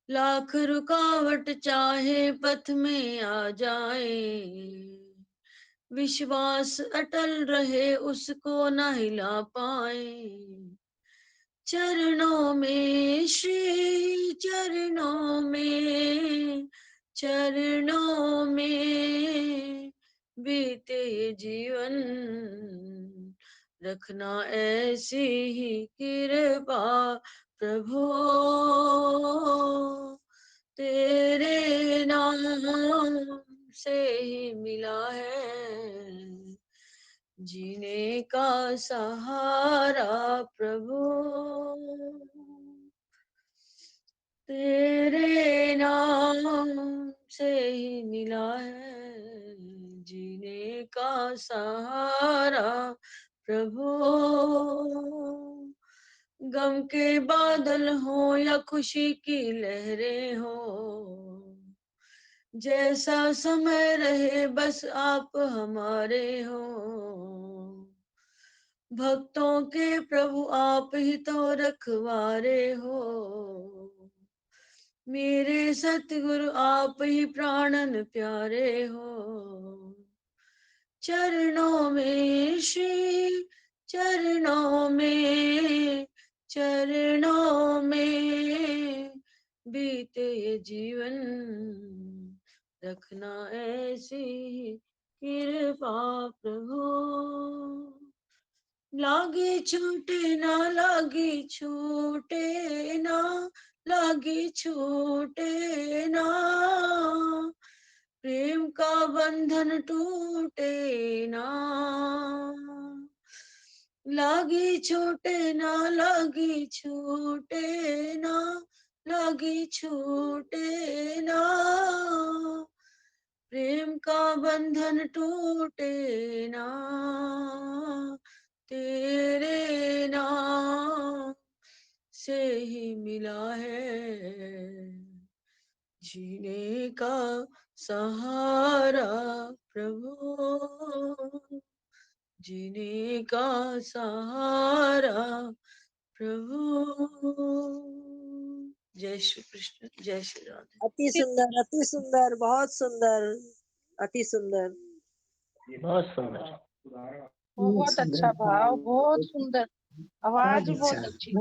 लाख रुकावट चाहे पथ में आ जाए, विश्वास अटल रहे उसको न हिला पाए। चरणों में श्री चरणों में बीते जीवन, रखना ऐसी ही कृपा प्रभु, तेरे नाम से ही मिला है जीने का सहारा प्रभु, तेरे नाम से ही मिला है जीने का सहारा प्रभु। गम के बादल हो या खुशी की लहरें हो, जैसा समय रहे बस आप हमारे हो। भक्तों के प्रभु आप ही तो रखवारे हो, मेरे सतगुरु आप ही प्राणन प्यारे हो। चरणों में श्री चरणों में बीते ये जीवन, रखना ऐसी कृपा प्रभु। लागे छूटे ना लागे छूटे ना लागे छूटे ना, प्रेम का बंधन टूटे ना। लागे छूटे ना लागे छूटे ना लागे छूटे ना, प्रेम का बंधन टूटे ना। तेरे नाम से ही मिला है जीने का सहारा प्रभु, जीने का सहारा प्रभु। जय श्री कृष्ण, जय श्री राधे। अति सुंदर, बहुत सुंदर, अति सुंदर। बहुत सुंदर। बहुत अच्छा भाव, बहुत सुंदर, आवाज भी बहुत अच्छी।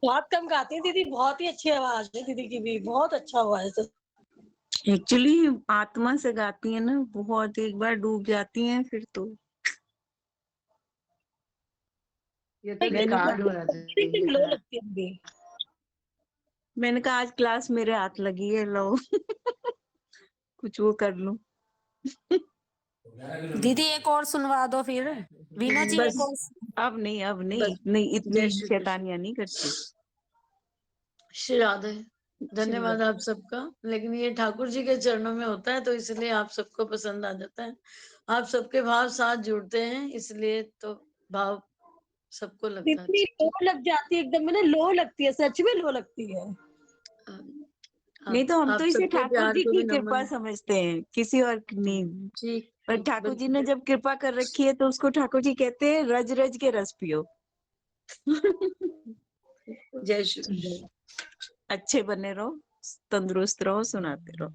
बहुत कम गाती है दीदी, बहुत ही अच्छी आवाज है दीदी की भी, बहुत अच्छा हुआ है। एक्चुअली आत्मा से गाती है ना, बहुत, एक बार डूब जाती हैं फिर तो। ये तो मैंने रिकॉर्ड कहा होना चाहिए। मैंने कहा आज क्लास मेरे हाथ लगी है, लो कुछ वो कर लूं। दीदी एक और सुनवा दो फिर, वीना जी बस एक और। अब नहीं बस। इतनी जय श्री कृष्ण। शैतानियां नहीं करती। श्री राधे। धन्यवाद आप सबका। लेकिन ये ठाकुर जी के चरणों में होता है तो इसलिए आप सबको पसंद आ जाता है। आप सबके भाव साथ जुड़ते हैं, इसलिए तो भाव सबको लगता है। इतनी लो लग जाती है, एकदम में ना लो लगती है, सच में लो लगती है। नहीं तो हम आप तो इसे सबके ठाकुर प्यार जी को की भी कृपा नमन। समझते हैं, किसी और की नहीं। ठीक, पर ठाकुर जी ने बिल्कुल। जब कृपा कर रखी है तो उसको ठाकुर जी कहते हैं रज रज के रस पियो। जय श्री कृष्ण। अच्छे बने रहो, तंदुरुस्त रहो, सुनाते रहो।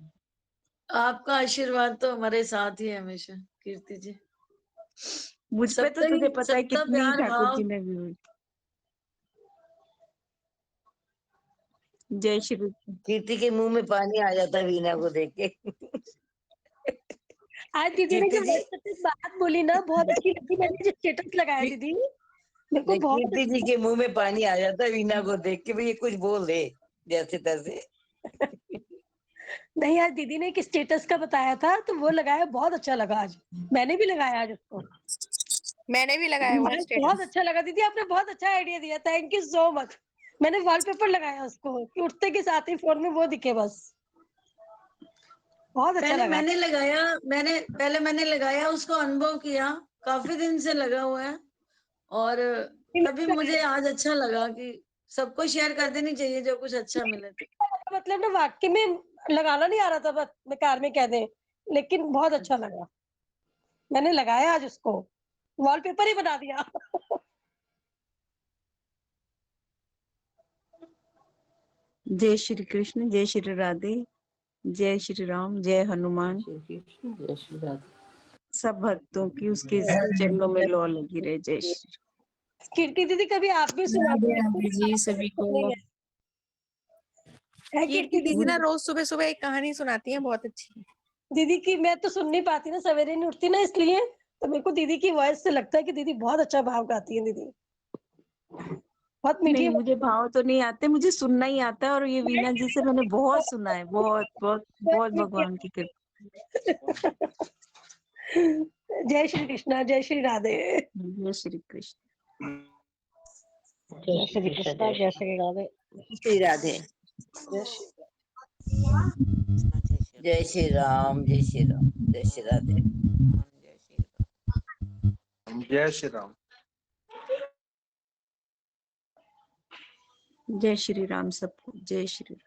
आपका आशीर्वाद तो हमारे साथ ही है हमेशा कीर्ति जी। मुझ पे तो तुझे पता है सबका कितनी प्यार ठाकुर भाव। जी ने भी। जय श्री कीर्ति के मुंह में पानी आ जाता है वीना को देख के। आज दीदी ने जो बात बोली ना, बहुत अच्छी लगी। मैंने जो स्टेटस लगाया दीदी, मेरे को बहुत कीर्ति जी के मुंह में पानी आ जाता है वीना को देख के, भाई ये कुछ बोल दे जैसे तैसे। नहीं, आज दीदी ने एक स्टेटस का बताया था तो वो लगाया, बहुत अच्छा लगा। आज मैंने भी लगाया आज उसको। मैंने भी लगाया वो बहुत स्टेटस। अच्छा लगा दीदी, आपने बहुत अच्छा आइडिया दिया, थैंक यू सो मच। मैंने वॉलपेपर लगाया उसको कि उठते के साथ ही फोन में वो दिखे बस। बहुत अच्छा लगा। पहले मैंने लगाया, उसको अनुभव किया, काफी दिन से लगा हुआ है और तभी मुझे आज अच्छा लगा कि सबको शेयर कर देनी चाहिए जो कुछ अच्छा मिले तो। मतलब ना वाकई में लगाना नहीं आ रहा था, बस बेकार में कह दें, लेकिन बहुत अच्छा लगा। मैंने लगाया आज उसको, वॉलपेपर ही बना दिया। जय श्री कृष्ण, जय श्री राधे। जय श्री राम, जय हनुमान। जय श्री राधे। सब भक्तों की उसके चरणों में लौ लगी रहे। जय श्री। कीर्ति दीदी कभी आप भी सुना राधे जी सभी को। है कीर्ति दीदी ना रोज सुबह सुबह एक कहानी सुनाती हैं, बहुत अच्छी। दीदी की मैं तो सुन नहीं पाती ना, सवेरे नहीं उठती ना, इसलिए तो मेरे को दीदी की वॉइस से लगता है कि दीदी बहुत अच्छा भाव गाती है। दीदी बहुत मीठी नहीं, मुझे भाव तो नहीं आते, मुझे सुनना ही आता है। और ये वीणा जी से मैंने बहुत सुना है, बहुत बहुत बहुत भगवान की कृपा। जय श्री कृष्णा, जय श्री राधे। जय श्री कृष्ण। जय श्री कृष्ण, जय श्री राधे। श्री राधे। जय श्री राम, जय श्री राम, जय श्री राधे। जय श्री राम। जय श्री राम सबको। जय श्री राम।